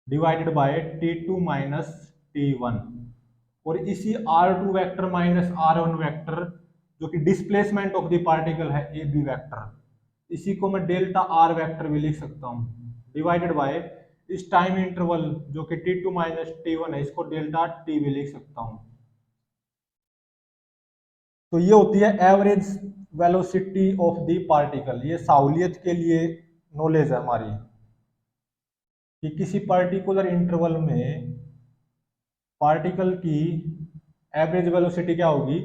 divided by t two minus T one. और इसी r two vector minus r one vector जो कि डिस्प्लेसमेंट ऑफ द पार्टिकल है ए B vector, इसी को मैं delta R vector भी लिख सकता हूँ डिवाइडेड बाय इस टाइम इंटरवल जो कि t two minus T one है, इसको डेल्टा टी भी लिख सकता हूँ। तो ये होती है average velocity of the particle. ये सहूलियत के लिए नॉलेज है हमारी कि किसी पर्टिकुलर इंटरवल में पार्टिकल की एवरेज वेलोसिटी क्या होगी,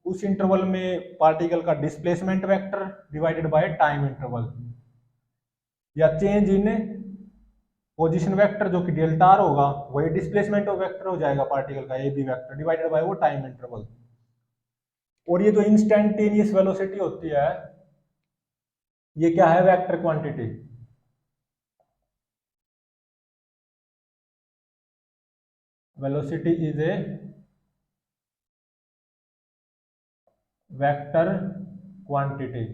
उस इंटरवल में पार्टिकल का displacement vector divided by time interval, या चेंज इन पोजीशन वेक्टर जो कि डेल्टा आर होगा वही डिस्प्लेसमेंट ऑफ वेक्टर हो जाएगा पार्टिकल का A B vector divided by वो टाइम इंटरवल। और ये जो इंस्टेंटेनियस वेलोसिटी होती है ये क्या है vector quantity. Velocity is a vector quantity.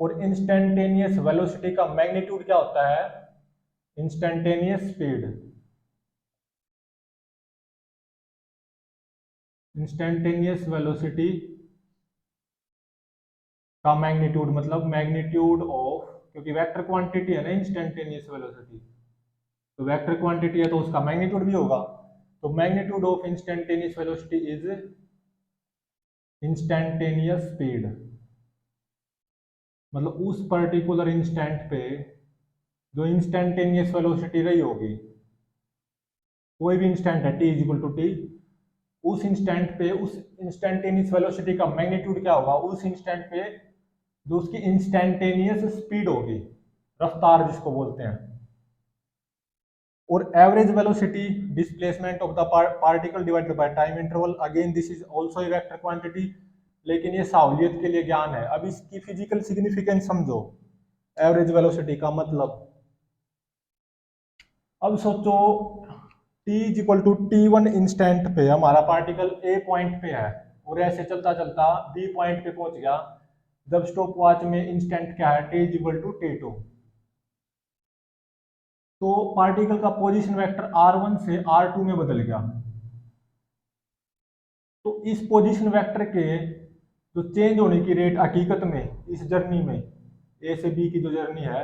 और इंस्टेंटेनियस वेलोसिटी का मैग्नीट्यूड क्या होता है इंस्टेंटेनियस स्पीड। इंस्टेंटेनियस वेलोसिटी का मैग्नीट्यूड, मतलब मैग्नीट्यूड ऑफ, क्योंकि वेक्टर क्वांटिटी है ना इंस्टेंटेनियस वेलोसिटी, तो वेक्टर क्वांटिटी है तो उसका मैग्नीट्यूड भी होगा। तो magnitude of instantaneous velocity is instantaneous speed, मतलब उस पर्टिकुलर इंस्टेंट पे जो इंस्टेंटेनियस वेलोसिटी रही होगी, कोई भी इंस्टेंट है t इक्वल टू टी, उस इंस्टेंट पे उस इंस्टेंटेनियस वेलोसिटी का मैग्नीट्यूड क्या होगा उस इंस्टेंट पे, जो उसकी इंस्टेंटेनियस स्पीड होगी, रफ्तार जिसको बोलते हैं। और average velocity displacement of the particle divided by time interval, again this is also a vector quantity, लेकिन ये साहुलियत के लिए ज्ञान है। अब इसकी फिजिकल सिग्निफिकेंस समझो, एवरेज वेलोसिटी का मतलब, अब सोचो t equal to t1 instant पे हमारा पार्टिकल a पॉइंट पे है और ऐसे चलता चलता b पॉइंट पे पहुंच गया, जब स्टॉप वॉच में इंस्टेंट क्या है t इक्वल टू t2, तो पार्टिकल का पोजीशन वेक्टर r1 से r2 में बदल गया। तो इस पोजीशन वेक्टर के जो चेंज होने की रेट हकीकत में इस जर्नी में, ए से बी की जो जर्नी है,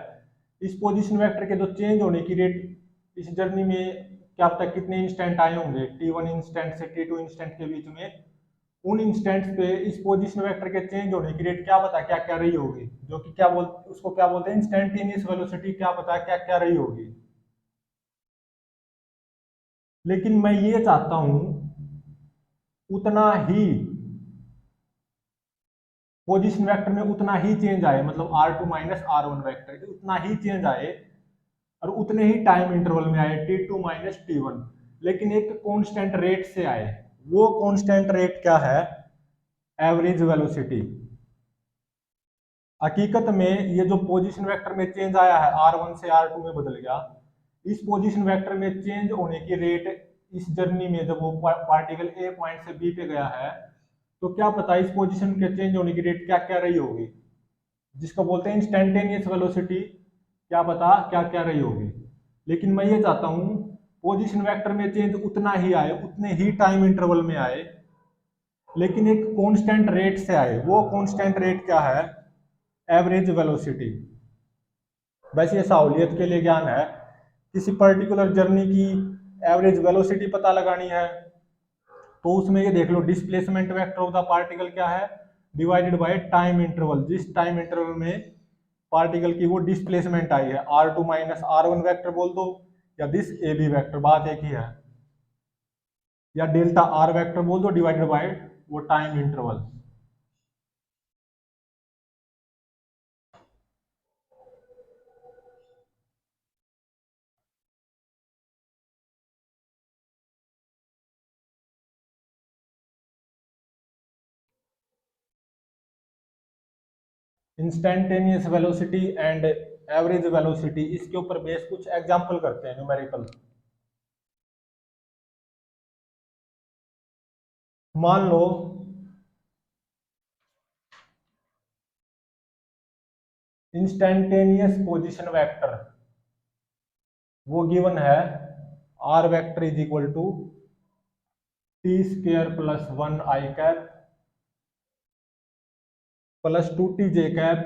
इस पोजीशन वेक्टर के जो चेंज होने की रेट इस जर्नी में, क्या पता कितने इंस्टेंट आए होंगे t1 इंस्टेंट से t2 इंस्टेंट के बीच में, उन इंस्टेंट्स पे इस पोजीशन वेक्टर के चेंज होने की रेट क्या पता क्या क्या रही होगी, जो कि क्या उसको क्या बोलते हैं इंस्टेंटेनियस वेलोसिटी, क्या पता क्या क्या रही होगी। लेकिन मैं ये चाहता हूं उतना ही पोजीशन वेक्टर में उतना ही चेंज आए, मतलब r2 माइनस r1 वेक्टर उतना ही चेंज आए और उतने ही टाइम इंटरवल में आए t2 माइनस t1, लेकिन एक कांस्टेंट रेट से आए। वो कांस्टेंट रेट क्या है, एवरेज वेलोसिटी। हकीकत में ये जो पोजीशन वेक्टर में चेंज आया है r1 से r2 में बदल गया, इस पोजीशन वेक्टर में चेंज होने की रेट इस जर्नी में जब वो पार्टिकल ए पॉइंट से बी पे गया है, तो क्या पता इस पोजीशन के चेंज होने की रेट क्या क्या रही होगी, जिसको बोलते हैं इंस्टेंटेनियस वेलोसिटी, क्या पता क्या क्या रही होगी। लेकिन मैं ये चाहता हूं पोजीशन वेक्टर में चेंज उतना ही आए, उतने ही टाइम इंटरवल में आए, लेकिन एक कांस्टेंट रेट से आए। वो कांस्टेंट रेट क्या है, एवरेज वेलोसिटी। वैसे ये सहूलियत के लिए ज्ञान है, किसी पर्टिकुलर जर्नी की एवरेज वेलोसिटी पता लगानी है तो उसमें ये देख लो displacement vector of the particle क्या है, डिवाइडेड बाय टाइम इंटरवल, जिस टाइम इंटरवल में पार्टिकल की वो डिस्प्लेसमेंट आई है, r2 माइनस r1 वेक्टर बोल दो या दिस ए बी वेक्टर, बात एक ही है, या डेल्टा r वेक्टर बोल दो डिवाइडेड बाय वो time interval. Instantaneous velocity and average velocity, इसके ऊपर बेस कुछ एग्जांपल करते हैं न्यूमेरिकल। मान लो इंस्टेंटेनियस पोजीशन वेक्टर वो गिवन है, r vector is equal to t square plus 1 i cap plus 2 t j cap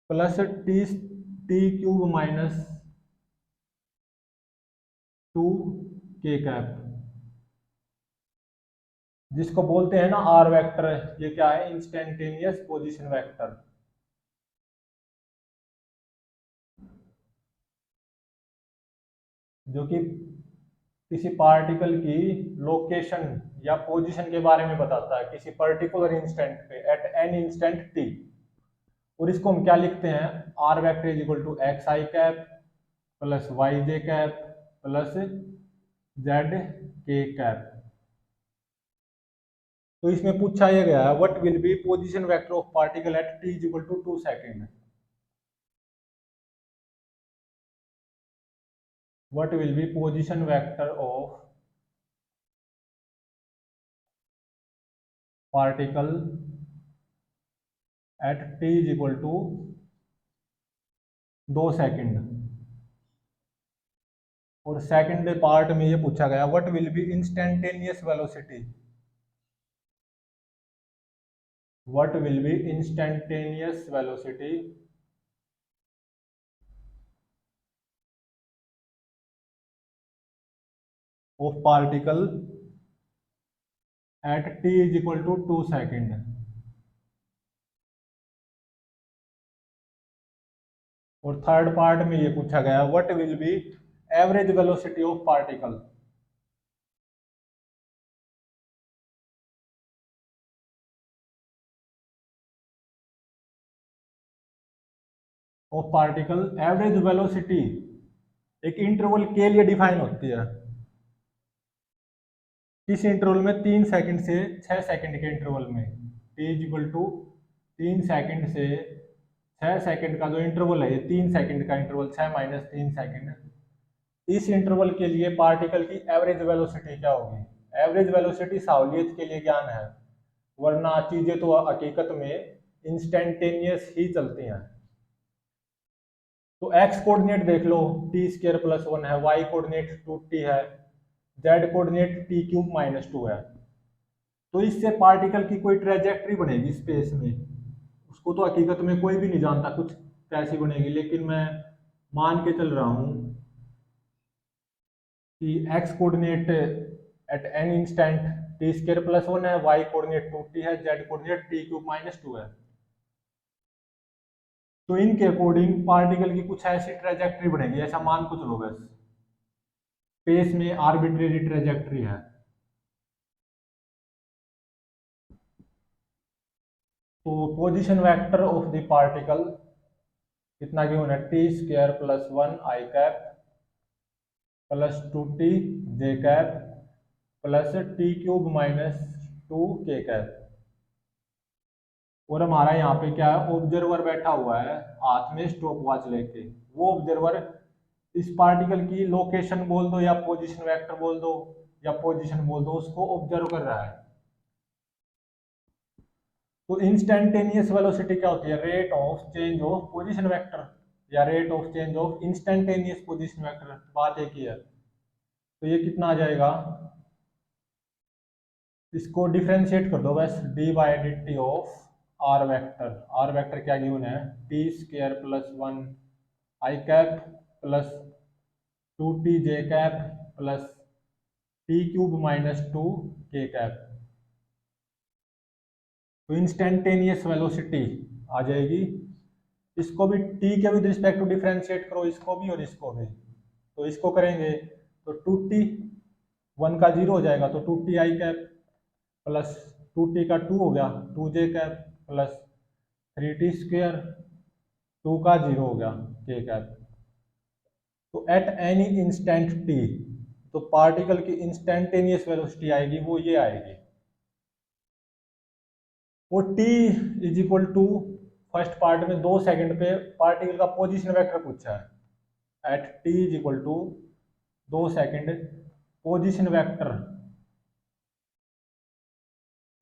plus t cube minus 2 k cap, जिसको बोलते हैं ना r वेक्टर, ये क्या है इंस्टेंटेनियस पोजीशन वेक्टर। जो कि किसी पार्टिकल की लोकेशन या पोजीशन के बारे में बताता है किसी पर्टिकुलर इंस्टेंट पे, एट एन इंस्टेंट टी। और इसको हम क्या लिखते हैं, r vector is equal to xi cap plus yj cap plus zk cap. तो इसमें पूछा यह गया है what will be position vector of particle at t is equal to 2 second. What will be position vector of particle at t is equal to 2 second. और second part में ये पूछा गया what will be instantaneous velocity what will be instantaneous velocity of particle at t is equal to 2 second। और third part में ये पूछा गया what will B average velocity of particle average velocity एक इंटरवल के लिए डिफाइन होती है। किस इंटरवल में? 3 सेकंड से 6 सेकंड के इंटरवल में। T is equal to 3 second से 6 सेकंड का जो इंटरवल है, ये 3 सेकंड का इंटरवल, 6 - 3 सेकंड। इस इंटरवल के लिए पार्टिकल की एवरेज वेलोसिटी क्या होगी? एवरेज वेलोसिटी सहूलियत के लिए ज्ञान है, वरना चीजें तो हकीकत में इंस्टेंटेनियस ही चलती हैं। तो एक्स कोऑर्डिनेट देख लो, t² + 1 है, वाई कोऑर्डिनेट 2t है, जेड कोऑर्डिनेट t³ - 2 है। तो इससे पार्टिकल की कोई ट्रेजेक्ट्री बनेगी स्पेस में, उसको तो हकीकत में कोई भी नहीं जानता कुछ कैसी बनेगी, लेकिन मैं मान के चल रहा हूं कि x coordinate at an instant t² + 1 है, वाई कोऑर्डिनेट 2t है, जेड कोऑर्डिनेट t³ - 2 है। तो इनके अकॉर्डिंग पार्टिकल की कुछ ऐसी ट्रेजेक्ट्री बनेगी, ऐसा मान को चलो बस, स्पेस में आर्बिट्रेरी ट्रेजेक्ट्री है। तो position vector of the particle कितना गिवन है? t² + 1 i cap plus 2t j cap plus t³ - 2 k cap. और हमारा यहाँ पे क्या है? ऑब्जर्वर बैठा हुआ है हाथ में स्टॉप वॉच लेके। वो ऑब्जर्वर इस पार्टिकल की लोकेशन बोल दो या पोजीशन वेक्टर बोल दो या पोजीशन बोल दो, उसको ऑब्जर्व कर रहा है। तो इंस्टेंटेनियस वेलोसिटी क्या होती है? Rate of change of position vector या rate of change of instantaneous position vector, बात एक ही है। तो ये कितना आ जाएगा? इसको डिफरेंशिएट कर दो बस, d/dt of r vector. R vector क्या गिवन है? t² + 1 i cap plus 2t j cap plus t³ - 2 k cap. तो इंस्टेंटेनियस वेलोसिटी आ जाएगी। इसको भी t के विद रिस्पेक्ट टू डिफरेंशिएट करो, इसको भी और इसको भी। तो इसको करेंगे तो 2t 1 का 0 हो जाएगा, तो 2t i cap plus 2t का 2 हो गया 2j कैप प्लस 3t², 2 का 0 हो गया k कैप। तो एट एनी इंस्टेंट t, तो पार्टिकल की इंस्टेंटेनियस वेलोसिटी आएगी वो ये आएगी। वो t is equal to, first part में 2 सेकंड पे पार्टिकल का पोजीशन वेक्टर पूछा है। At t is equal to 2 second position vector,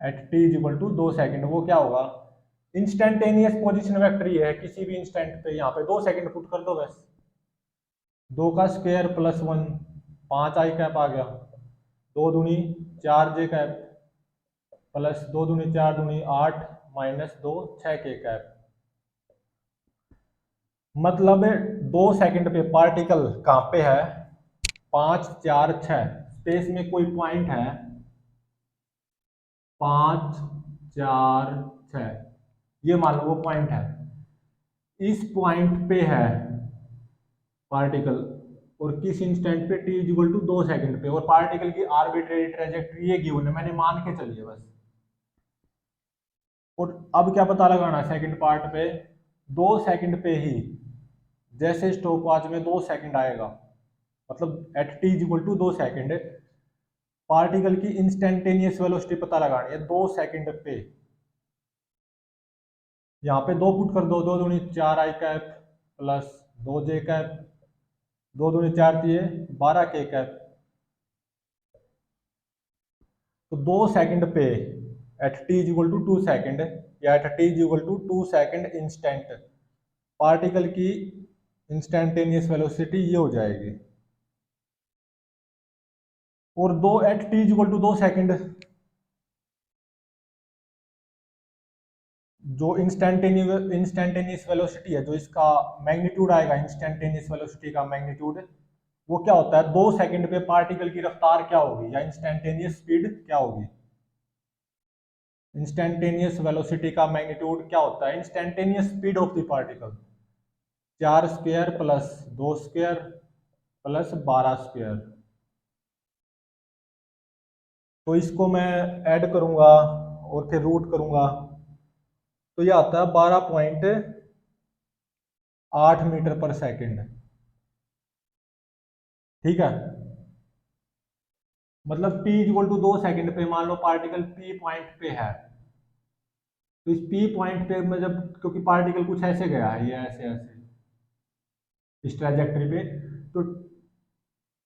at t is equal to 2 second, वो क्या होगा? इंस्टेंटेनियस पोजीशन वेक्टर ये है, किसी भी इंस्टेंट पे यहाँ पे 2 सेकंड पुट कर दो बस। 2 का स्क्वायर प्लस 1 5 आई कैप आ गया, 2 दूनी 4 जे कैप प्लस 2 दूनी 4 दूनी 8 -2 6 के कैप। मतलब 2 सेकंड पे पार्टिकल कहाँ पे है? 5 4 6 स्पेस में कोई पॉइंट है 5 4 6, ये मान लो वो पॉइंट है। इस पॉइंट पे है पार्टिकल और किस इंस्टेंट पे? t इक्वल टू 2 सेकंड पे, और पार्टिकल की आर्बिट्रेरी ट्रेजेक्ट्री ये गिवन है, मैंने मान के चलिए बस। और अब क्या पता लगाना है सेकंड पार्ट पे? 2 सेकंड पे ही जैसे स्टॉप वॉच में 2 सेकंड आएगा, मतलब at t equal to 2 second particle की इंस्टेंटेनियस वेलोसिटी पता लगानी है 2 सेकंड पे। यहाँ पे 2 पुट कर दो, 2 दूनी 4 आई कैप प्लस 2 जे कैप, 2 दूनी 4 दिए 12 के कैप। तो 2 सेकंड पे at t equal to 2 second या at t equal to 2 second instant particle की इंस्टेंटेनियस वेलोसिटी ये हो जाएगी। और 2 at t equal to 2 second जो इंस्टेंटेनियस वेलोसिटी है, जो इसका मैग्नीट्यूड आएगा, इंस्टेंटेनियस वेलोसिटी का मैग्नीट्यूड, वो क्या होता है, 2 सेकंड पे पार्टिकल की रफ्तार क्या होगी या इंस्टेंटेनियस स्पीड क्या होगी। इंस्टेंटेनियस वेलोसिटी का मैग्नीट्यूड क्या होता है, instantaneous speed of the particle, 4 square plus 2 square plus 12 square. तो इसको मैं ऐड करूंगा और फिर रूट करूंगा, तो ये आता है 12.8 मीटर पर सेकंड। ठीक है, मतलब t इक्वल टू 2 सेकंड पे मान लो पार्टिकल p पॉइंट पे है, तो इस p पॉइंट पे मैं जब, क्योंकि पार्टिकल कुछ ऐसे गया है, ये ऐसे ऐसे इस ट्रैजेक्टरी पे, तो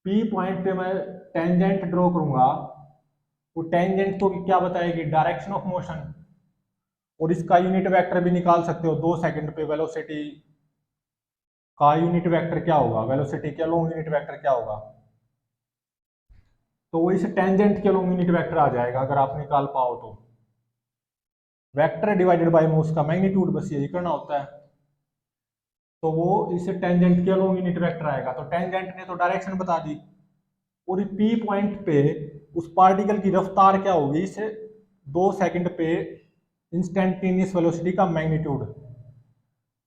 p पॉइंट पे मैं टेंजेंट ड्रॉ करूंगा। वो टेंजेंट तो क्या बताएगी, डायरेक्शन ऑफ मोशन, और इसका यूनिट वेक्टर भी निकाल सकते हो। 2 सेकंड पे वेलोसिटी का यूनिट वेक्टर क्या होगा, वेलोसिटी का लॉन्ग यूनिट वेक्टर क्या होगा, तो वो इस टेंजेंट के लॉन्ग यूनिट वेक्टर आ जाएगा अगर आप निकाल पाओ तो। वेक्टर डिवाइडेड बाय उसका मैग्नीट्यूड, बस यही करना होता है। तो वो इस टेंजेंट के लॉन्ग यूनिट वेक्टर आएगा। तो टेंजेंट ने तो डायरेक्शन बता दी, और पी पॉइंट पे उस पार्टिकल की रफ्तार क्या होगी, इस 2 सेकंड पे इंस्टेंटेनियस वेलोसिटी का मैग्नीट्यूड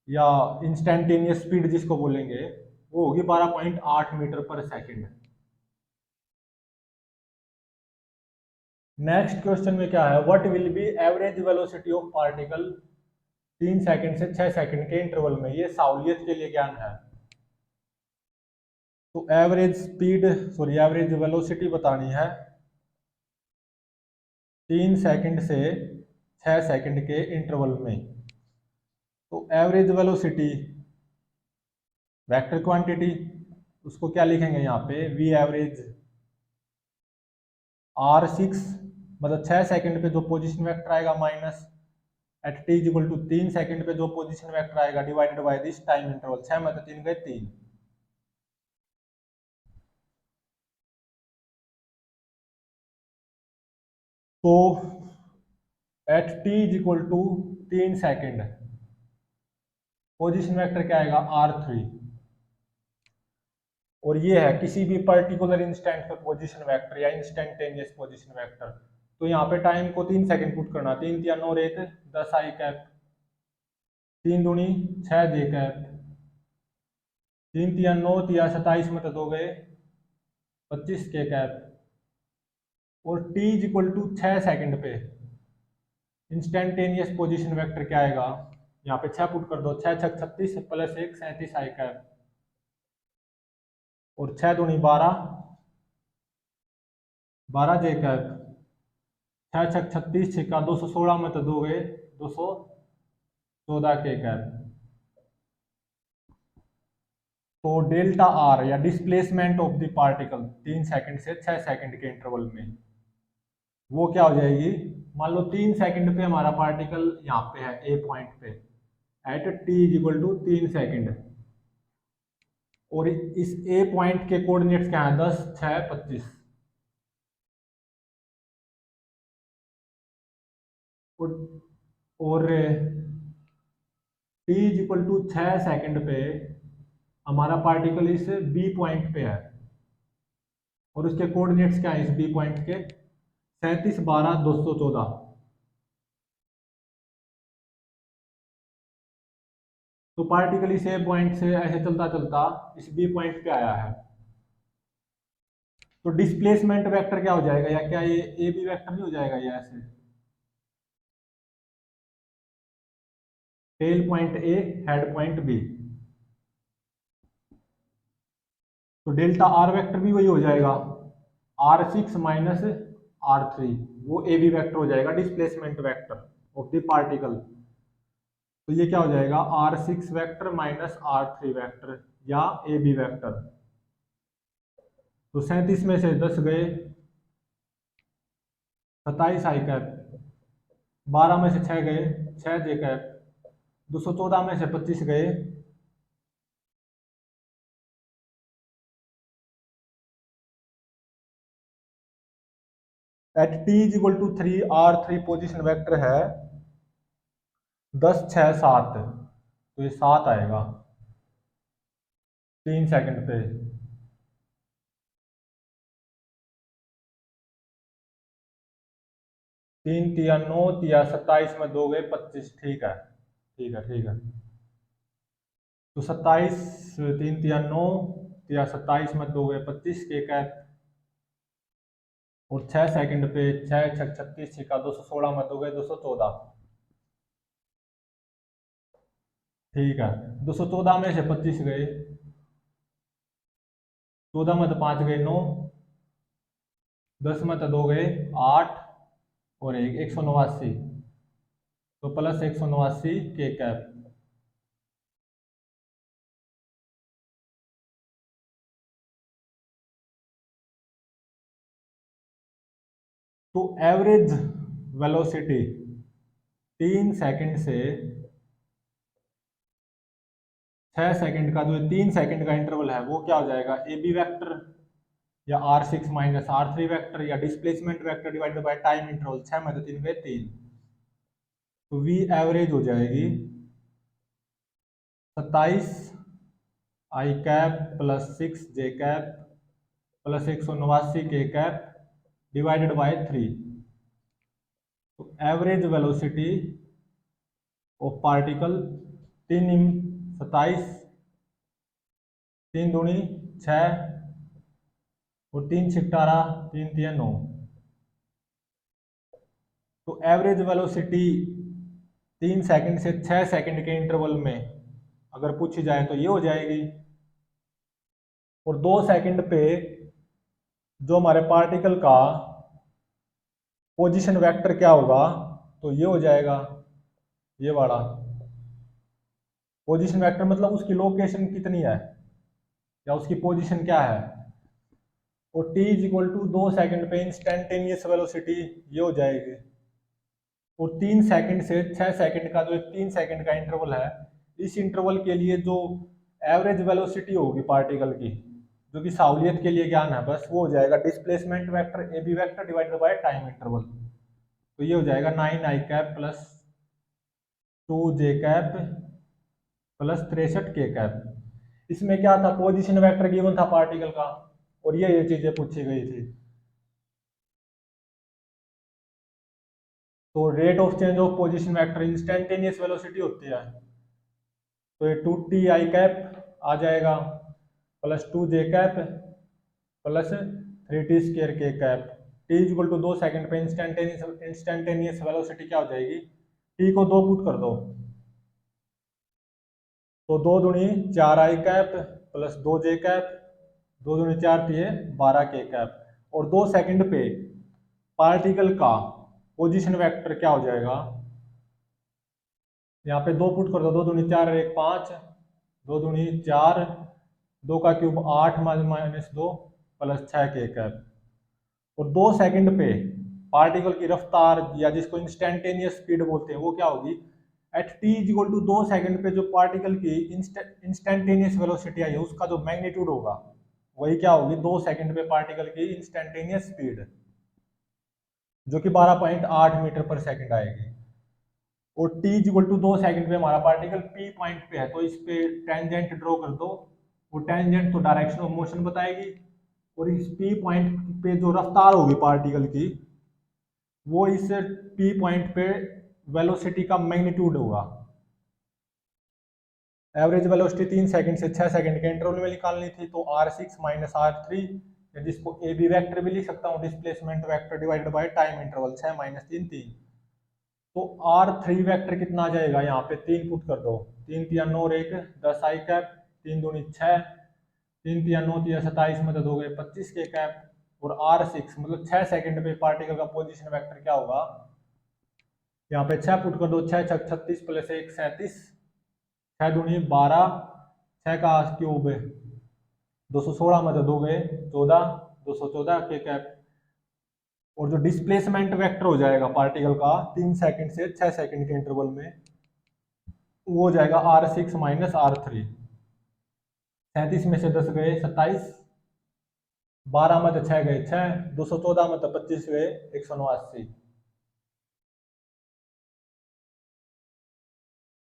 या इंस्टेंटेनियस स्पीड जिसको बोलेंगे, वो होगी 12.8 मीटर पर सेकंड। नेक्स्ट क्वेश्चन में क्या है, what will B average velocity of particle 3 second से 6 सेकंड के इंटरवल में। ये साहुलियत के लिए ज्ञान है। तो average speed, sorry average velocity बतानी है 3 सेकंड से 6 सेकंड के इंटरवल में। तो एवरेज वेलोसिटी वेक्टर क्वांटिटी, उसको क्या लिखेंगे यहाँ पे, वी एवरेज r6, मतलब 6 सेकंड पे जो पोजीशन वेक्टर आएगा minus at t equal to 3 second पे जो पोजीशन वेक्टर आएगा divided by this time interval, 6 में तो 3 गए 3। तो at t equal to 3 second position vector क्या आएगा, r3। और ये है किसी भी पर्टिकुलर इंस्टेंट पे पोजीशन वेक्टर या इंस्टेंटेनियस पोजीशन वेक्टर। तो यहाँ पे टाइम को 3 सेकंड पुट करना, 3 तिया 9 रेत 10 आई कैप, 3 दूनी 6 जे कैप, 3 तिया 9 तिया 27 में तो 2 गए 25 के कैप। और t इक्वल टू 6 सेकंड पे इंस्टेंटेनियस पोजीशन वेक्टर क्या आएगा, यहाँ पे 6 पुट कर दो, 6 छक 36 प्लस 1 37 आई कैप, और 6 दूनी 12 12 जे कैप, 6 छक 36 छिक्का 216 में तो 2 गए 214 के कैप। तो डेल्टा आर या displacement of the particle 3 second से 6 सेकंड के इंटरवल में वो क्या हो जाएगी, मान लो 3 सेकंड पे हमारा पार्टिकल यहाँ पे है ए पॉइंट पे at T equal to 3 second, और इस ए पॉइंट के कोऑर्डिनेट्स क्या है, 10 6 25। और टी इक्वल टू 6 सेकंड पे हमारा पार्टिकल इस बी पॉइंट पे है, और उसके कोऑर्डिनेट्स क्या है इस बी पॉइंट के, 37 12 214। तो पार्टिकल इस ए पॉइंट से ऐसे चलता चलता इस बी पॉइंट पे आया है। तो डिस्प्लेसमेंट वेक्टर क्या हो जाएगा, या क्या ये ए बी वेक्टर नहीं हो जाएगा, ये ऐसे tail point A head point B. तो डेल्टा आर वेक्टर भी वही हो जाएगा, r6 माइनस r3, वो ए बी वेक्टर हो जाएगा displacement vector of the particle. तो ये क्या हो जाएगा, r6 vector minus r3 vector या ए बी वेक्टर। तो 37 में से 10 गए 27 आई कैप, 12 में से 6 गए 6 जे कैप, 214 में से 25 गए, at t equal to 3 r3 position vector है 10 6 7, तो ये 7 आएगा 3 सेकंड पे। 3 तिया 9, तिया 27 में 2 गए 25, ठीक है ठीक है ठीक है। तो 27, 3 तिया 9, तिया 27 में 2 गए 25 के कैप। और 6 सेकंड पे 6 6 36 छिका 216 में 2 गए 214, ठीक है। 214 में से 25 गए, 14 में तो 5 गए 9, 10 में तो 2 गए 8, और एक 189, तो प्लस 189 के कैप। तो एवरेज वेलोसिटी 3 सेकंड से 6 सेकंड का जो 3 सेकंड का इंटरवल है वो क्या हो जाएगा, ए बी वैक्टर या R6 माइनस R3 वैक्टर या displacement vector divided by time interval. 6 में तो 3 गए 3, तो वी एवरेज हो जाएगी 27 आई कैप प्लस 6 जे कैप प्लस 189 के कैप डिवाइडेड बाय 3। तो एवरेज वेलोसिटी ऑफ पार्टिकल 27, 3 दूनी 6, और 3 6 18, 3 3 9। तो एवरेज वेलोसिटी 3 सेकंड से 6 सेकंड के इंटरवल में अगर पूछी जाए तो ये हो जाएगी। और 2 सेकंड पे जो हमारे पार्टिकल का पोजीशन वेक्टर क्या होगा, तो ये हो जाएगा ये वाला पोजीशन वेक्टर, मतलब उसकी लोकेशन कितनी है या उसकी पोजीशन क्या है। और t is equal to 2 second पे इंस्टेंटेनियस वेलोसिटी ये हो जाएगी। और 3 सेकंड से 6 सेकंड का जो 3 सेकंड का इंटरवल है, इस इंटरवल के लिए जो एवरेज वेलोसिटी होगी पार्टिकल की, जो कि सहूलियत के लिए ज्ञान है बस, वो हो जाएगा displacement vector A B vector divided by time interval. तो ये हो जाएगा 9 I cap plus 2 J cap plus 63 K cap. इसमें क्या था, पोजीशन वेक्टर गिवन था पार्टिकल का, और ये चीजें पूछी गई थी। तो rate of change of position vector instantaneous velocity होती है, तो ये 2 टी आई कैप आ जाएगा plus 2 J cap plus 3 T square K cap. T equal to 2 second पे इंस्टेंटेनियस वेलोसिटी क्या हो जाएगी, टी को 2 पुट कर दो, तो 2 दूनी 4 आई कैप प्लस 2 जे कैप, 2 दूनी 4 थी 12 के कैप। और 2 सेकंड पे पार्टिकल का पोजीशन वेक्टर क्या हो जाएगा, यहाँ पे 2 पुट कर दो, 2 दूनी 4 और 1 5, 2 दूनी 4, 2 का cube 8 minus 2 plus 6 K cap. और 2 सेकंड पे पार्टिकल की रफ्तार या जिसको इंस्टेंटेनियस स्पीड बोलते हैं वो क्या होगी, at T is equal to 2 second पे जो पार्टिकल की इंस्टेंटेनियस वेलोसिटी आई है उसका जो मैग्नीट्यूड होगा वही क्या होगी, 2 सेकंड पे पार्टिकल की इंस्टेंटेनियस स्पीड, जो कि 12.8 मीटर पर सेकंड आएगी। और t is equal to 2 second पे हमारा पार्टिकल p पॉइंट पे है, तो इस पे टेंजेंट ड्रॉ कर दो। वो टेंजेंट तो डायरेक्शन ऑफ मोशन बताएगी, और इस p पॉइंट पे जो रफ्तार होगी पार्टिकल की वो इस p पॉइंट पे वेलोसिटी का मैग्नीट्यूड होगा। एवरेज वेलोसिटी 3 सेकंड से 6 सेकंड के इंटरवल में निकालनी थी, तो R6 माइनस R3, जिसको ए बी वैक्टर भी लिख सकता हूँ, displacement vector divided by time interval 6 minus 3 3। तो R3 वेक्टर कितना आ जाएगा, यहाँ पे 3 पुट कर दो, 3 तिया 9 और 1 10 आई कैप, 3 दूनी 6, 3 तिया 9 तिया 27 में तो 2 गए 25 के कैप। और R6 मतलब 6 सेकंड पे पार्टिकल का पोजीशन वेक्टर क्या होगा, यहाँ पे 6 पुट कर दो, 6 6 36 प्लस 1 37, 6 दूनी 12, 6 का क्यूब 216 में तो 2 गए 14, 214 के कैप। और जो डिस्प्लेसमेंट वेक्टर हो जाएगा पार्टिकल का 3 सेकंड से 6 सेकंड के इंटरवल में, वो हो जाएगा R6 माइनस R3। 37 में से 10 गए 27, 12 में तो 6 गए 6, 214 में तो 25 गए 189।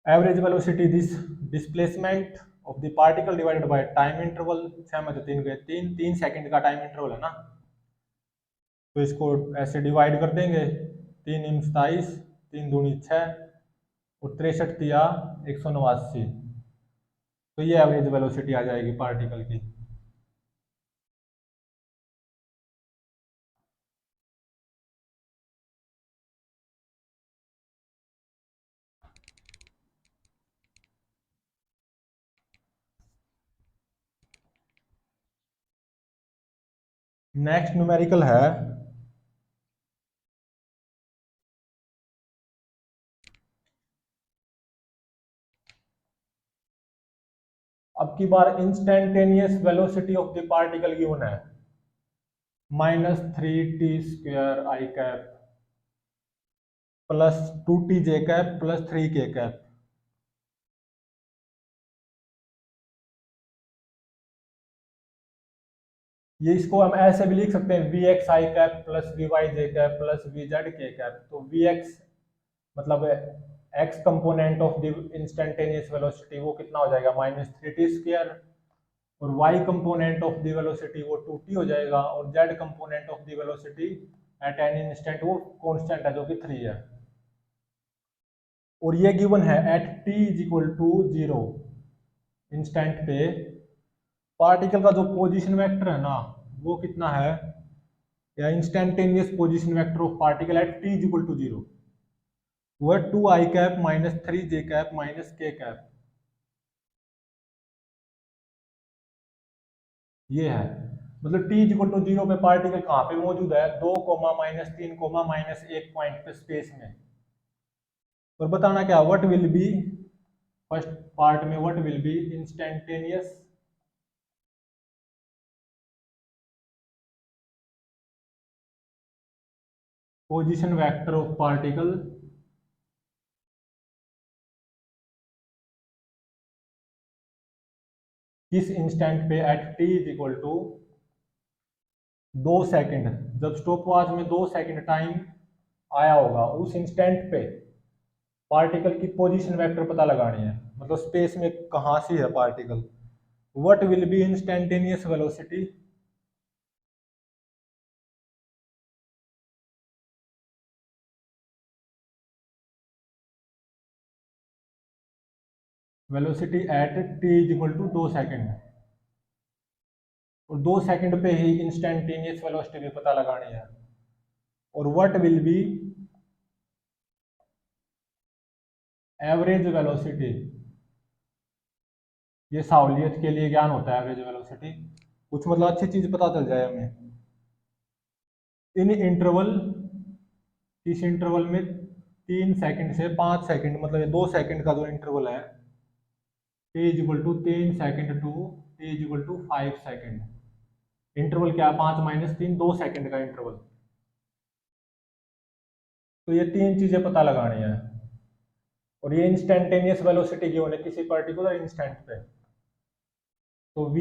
Average velocity this displacement of the particle divided by time interval, 6 में तो 3 गए, 3 सेकंड का टाइम इंटरवल है ना, तो इसको ऐसे डिवाइड कर देंगे, 3 × 27, 3×2 = 6 और 63 दिया 189, तो ये एवरेज वेलोसिटी आ जाएगी पार्टिकल की। नेक्स्ट न्यूमेरिकल है अब की बार instantaneous velocity of the particle given है -3t² I cap plus 2t j cap plus 3k cap. ये इसको हम ऐसे भी लिख सकते हैं vx I cap plus vy j cap plus vz k cap. तो vx मतलब x component of the instantaneous velocity वो कितना हो जाएगा -3t², और y component of the velocity वो 2t हो जाएगा, और z component of the velocity at any instant वो कांस्टेंट है जो कि 3 है। और ये गिवन है एट t = 0 इंस्टेंट पे पार्टिकल का जो पोजीशन वेक्टर है ना वो कितना है, या instantaneous position vector of particle at t = 0 वो है 2i cap minus 3j cap minus k cap. ये है मतलब t = 0 पे पार्टिकल कहाँ पे मौजूद है, 2, -3, -1 पॉइंट पे स्पेस में। और बताना क्या what will be, first part में what will be instantaneous position vector of particle किस इंस्टेंट पे एट t = 2 सेकंड, जब स्टॉप वॉच में 2 सेकंड टाइम आया होगा उस इंस्टेंट पे पार्टिकल की पोजीशन वेक्टर पता लगानी है, मतलब स्पेस में कहाँ से है particle. What will be instantaneous velocity velocity at t = 2 second, और 2 सेकंड पे ही इंस्टेंटेनियस वेलोसिटी भी पता लगानी है। और what will B average velocity, ये सहूलियत के लिए ज्ञान होता है एवरेज वेलोसिटी, कुछ मतलब अच्छी चीज पता चल जाए हमें। इन इंटरवल, इस इंटरवल में 3 सेकंड से 5 सेकंड, मतलब ये 2 सेकंड का जो इंटरवल है t = 3 second to t = 5 second. Interval क्या है 5 - 3 2 सेकंड का इंटरवल। तो ये 3 चीजें पता लगानी है, और ये इंस्टेंटेनियस वेलोसिटी गिवन है किसी पर्टिकुलर इंस्टेंट पे। तो v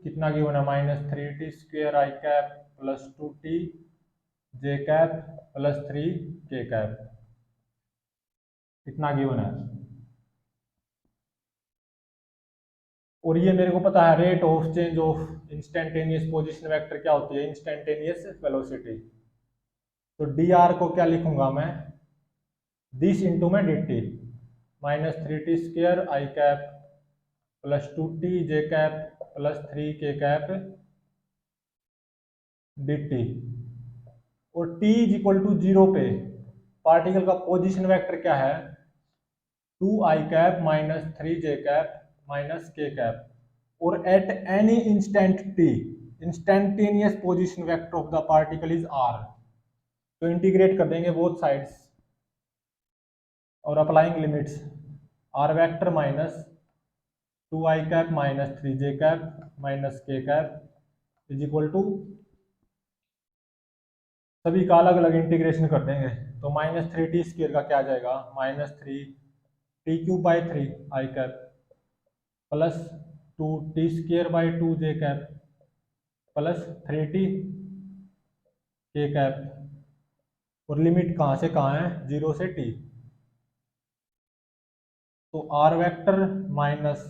कितना गिवन है -3t² I cap plus 2t j cap plus 3k cap, कितना गिवन है। और ये मेरे को पता है rate of change of instantaneous position vector क्या होती है, इंस्टेंटेनियस वेलोसिटी। तो डी आर को क्या लिखूंगा मैं, दिस इंटू में d T, -3t² I cap plus 2t j cap plus 3k cap D T. और t = 0 पे पार्टिकल का पोजीशन वेक्टर क्या है, 2i cap minus 3j cap minus k cap. और at any instant t instantaneous position vector of the particle is r। तो integrate कर देंगे both sides और applying limits, r vector minus 2i cap minus 3j cap minus k cap is equal to, सभी का अलग अलग integration कर देंगे। तो -3t² का क्या आ जाएगा -3t³ / 3 I cap plus 2t² / 2j cap plus 3t k cap. और लिमिट कहाँ से कहाँ है 0 से t। तो R vector minus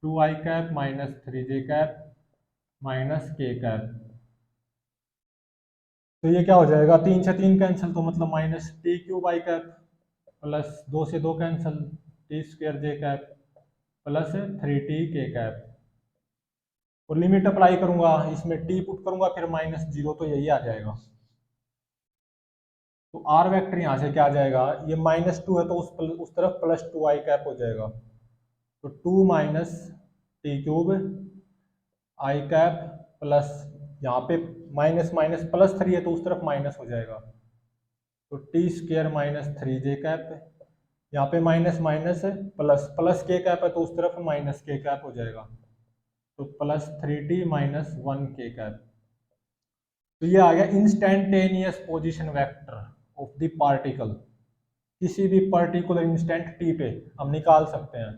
2i cap minus 3j cap minus K cap. तो ये क्या हो जाएगा, 3 से 3 कैंसिल, तो मतलब minus t³ i cap plus 2 से 2 cancel t² j cap plus 3t k cap. और लिमिट अप्लाई करूंगा, इसमें t पुट करूंगा फिर -0, तो यही आ जाएगा। तो आर वेक्टर यहाँ से क्या आ जाएगा, ये -2 है तो उस तरफ +2i कैप हो जाएगा। तो 2 minus t³ i cap plus यहाँ पे माइनस माइनस +3 है तो उस तरफ माइनस हो जाएगा। तो t² माइनस 3j कैप, यहाँ पे माइनस माइनस है प्लस प्लस k कैप है तो उस तरफ माइनस k कैप हो जाएगा। तो +3t माइनस 1k कैप। तो ये आ गया instantaneous position vector of the particle. किसी भी पर्टिकुलर इंस्टेंट टी पे हम निकाल सकते हैं।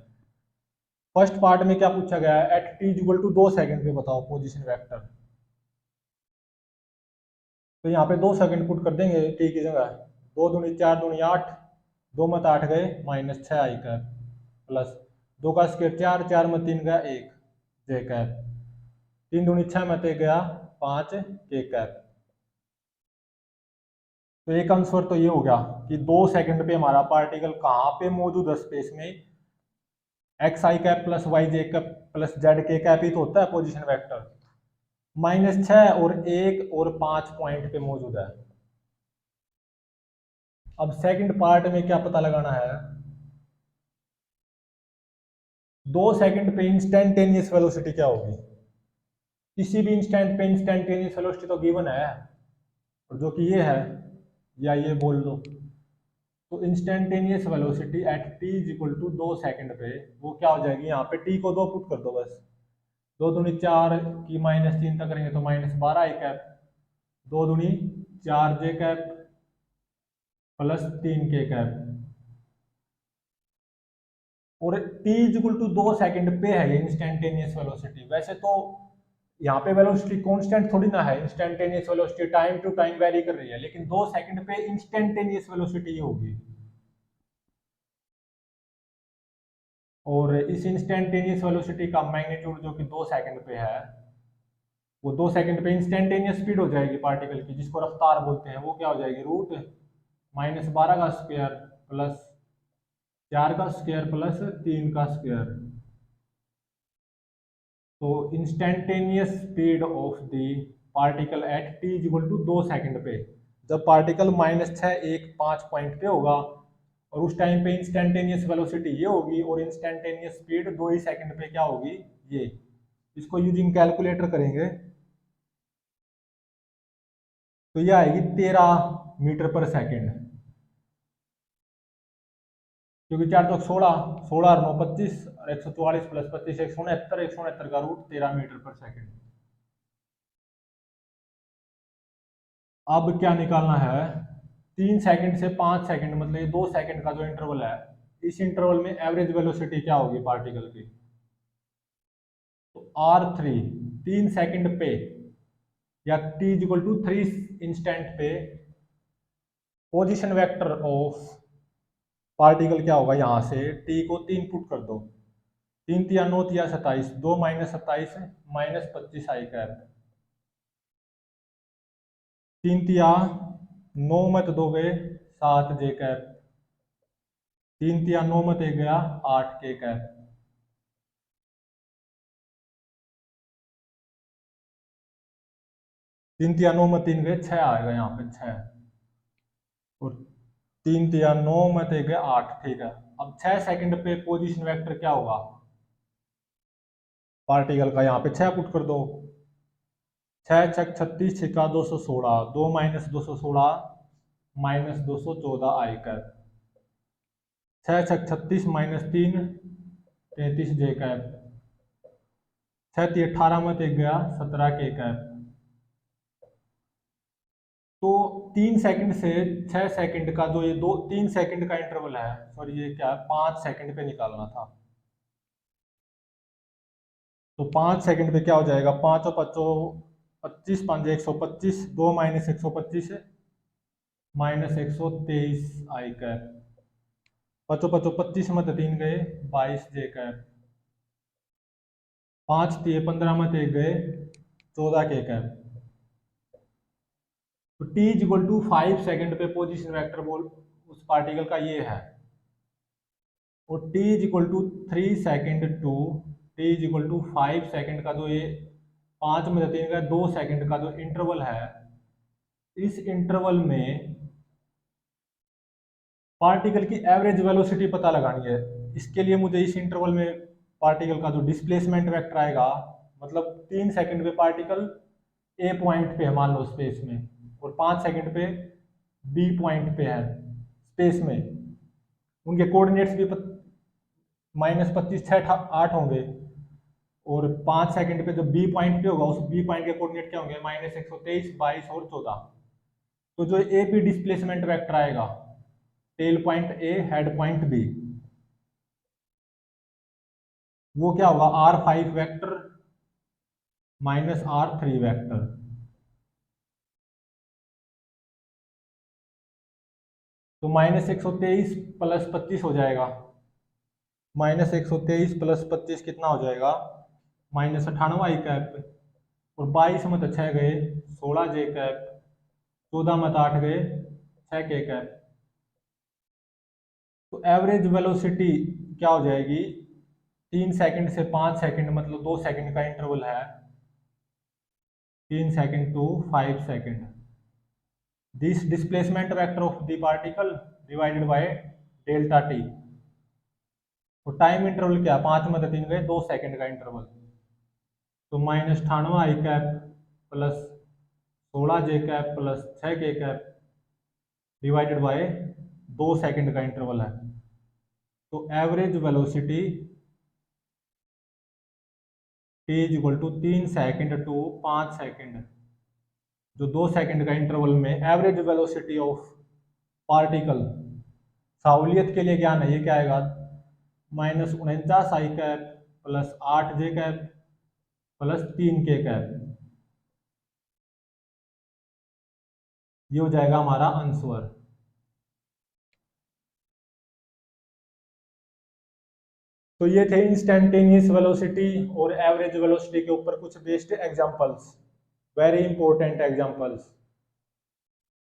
फर्स्ट पार्ट में क्या पूछा गया है, at T equal to 2 second पे बताओ पोजीशन वेक्टर। तो यहाँ पे 2 सेकंड पुट कर देंगे टी की जगह, 2 दूनी 4 दूनी 8, 2 मत 8 गए -6i कैप प्लस 2 का स्क्वायर 4, 4 में 3 गया 1 जे कैप, 3 दूनी 6 में 1 गया 5 के कैप। तो एक आंसर तो ये हो गया कि 2 सेकंड पे हमारा पार्टिकल कहाँ पे मौजूद है स्पेस में, xi cap plus yj cap plus zk cap ही तो होता है पोजीशन वेक्टर। -6 और 1 और 5 पॉइंट पे मौजूद है। अब सेकंड पार्ट में क्या पता लगाना है, 2 सेकंड पे इंस्टेंटेनियस वेलोसिटी क्या होगी। किसी भी इंस्टेंट पे इंस्टेंटेनियस वेलोसिटी तो गिवन है, और जो कि ये है, या ये बोल दो। तो instantaneous velocity at t is equal to 2 second पे वो क्या हो जाएगी, यहाँ पे t को 2 पुट कर दो बस, 2 दूनी 4 की -3 तक करेंगे तो -12i कैप, 2 दूनी 4j cap plus 3k cap. और t is equal to 2 second पे है ये इंस्टेंटेनियस वेलोसिटी। वैसे तो यहाँ पे वेलोसिटी कांस्टेंट थोड़ी ना है, instantaneous velocity time to time vary कर रही है, लेकिन 2 सेकंड पे इंस्टेंटेनियस वेलोसिटी होगी। और इस इंस्टेंटेनियस वेलोसिटी का मैग्नीट्यूड जो कि 2 सेकंड पे है, वो 2 सेकंड पे इंस्टेंटेनियस स्पीड हो जाएगी पार्टिकल की, जिसको रफ्तार बोलते हैं, वो क्या हो जाएगी, रूट -12 का स्क्वायर प्लस 4 का स्क्वायर प्लस 3 का स्क्वायर। तो instantaneous speed of the particle at t is equal to 2 second पे, जब पार्टिकल -6 1 5 पॉइंट पे होगा, और उस टाइम पे इंस्टेंटेनियस वेलोसिटी ये होगी और इंस्टेंटेनियस स्पीड 2 ही सेकंड पे क्या होगी, ये। इसको यूजिंग कैलकुलेटर करेंगे तो ये आएगी 13 मीटर पर सेकंड, क्योंकि 4 तो 16, 16 और 9 25 और 144 प्लस 25 169, 169 का रूट 13 मीटर पर सेकंड। अब क्या निकालना है, 3 सेकंड से 5 सेकंड, मतलब ये 2 सेकंड का जो इंटरवल है, इस इंटरवल में एवरेज वेलोसिटी क्या होगी पार्टिकल की। तो r3 3 सेकंड पे या t is equal to 3 instant पे पोजीशन वेक्टर ऑफ पार्टिकल क्या होगा, यहां से t को 3 पुट कर दो, 3 तिया 9 तिया 27, 2 -27 -25i कैप, 3 तिया 9 मत 2 गए 7j कैप, 3 तिया 9 मत 1 गया 8k कैप। 3 तिया 9 में 3 गए 6 आएगा यहाँ पे 6, और 3 तिया 9 में 1 गए 8, ठीक है। अब 6 सेकंड पे पोजीशन वेक्टर क्या होगा पार्टिकल का, यहाँ पे 6 पुट कर दो, 6 छक 36, 6 216, 2 -216 -214i कैप, 6 छक 36 -3 33j कैप, 6 ती 18 में 1 गया 17k कैप। तो 3 सेकंड से 6 सेकंड का जो ये 3 सेकंड का इंटरवल है, सॉरी ये क्या है, 5 सेकंड पे निकालना था। तो 5 सेकंड पे क्या हो जाएगा, 5 और 25 5 125, 2 -125 -123 आई कैप। पचो पचो 25 में 3 गए 22 जे कैप, 5 दिए 15 में 1 गए 14 के कैप। तो t इक्वल टू 5 सेकेंड पे पोजीशन वेक्टर बोल उस पार्टिकल का ये है, और t equal to 3 second to t equal to 5 second का जो ये 5 में 3 का 2 सेकेंड का जो इंटरवल है, इस इंटरवल में पार्टिकल की एवरेज वेलोसिटी पता लगानी है। इसके लिए मुझे इस इंटरवल में पार्टिकल का जो डिस्प्लेसमेंट वेक्टर आएगा, मतलब 3 सेकंड पे पार्टिकल ए पॉइंट पे है मान लो स्पेस में, और 5 सेकंड पे बी पॉइंट पे है स्पेस में, उनके कोऑर्डिनेट्स भी -25 6 8 होंगे, और 5 सेकंड पे जो बी पॉइंट पे होगा उस बी पॉइंट के कोऑर्डिनेट क्या होंगे -123 22 और 14। तो जो ए पी डिस्प्लेसमेंट वेक्टर आएगा, tail point A head point B, वो क्या होगा R5 वेक्टर -R3 वेक्टर। तो -123 प्लस 25 हो जाएगा, -123 प्लस 25 कितना हो जाएगा -98 आई कैप, और 22 में तो 6 गए 16 जे कैप, 14 में तो 8 गए 6 के कैप। तो एवरेज वेलोसिटी क्या हो जाएगी, 3 सेकंड से 5 सेकंड मतलब 2 सेकंड का इंटरवल है, 3 second to 5 second, this displacement vector of the particle divided by delta T. तो टाइम इंटरवल क्या, 5 में 3 गए 2 सेकंड का इंटरवल, तो -98 I cap plus 16 J cap plus 6 K cap divided by 2 second का इंटरवल है। तो average velocity t equal to 3 second to 5 second, जो 2 सेकंड का इंटरवल में एवरेज वेलोसिटी ऑफ पार्टिकल, सहूलियत के लिए ज्ञान है, ये क्या आएगा -49 आई cap plus 8 j cap plus 3 के कैप, ये हो जाएगा हमारा आंसर। तो ये थे इंस्टेंटेनियस वेलोसिटी और एवरेज वेलोसिटी के ऊपर कुछ based examples, very important examples.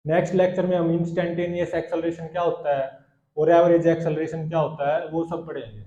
Next lecture में हम इंस्टेंटेनियस एक्सेलरेशन क्या होता है और एवरेज एक्सेलरेशन क्या होता है वो सब पढ़ेंगे।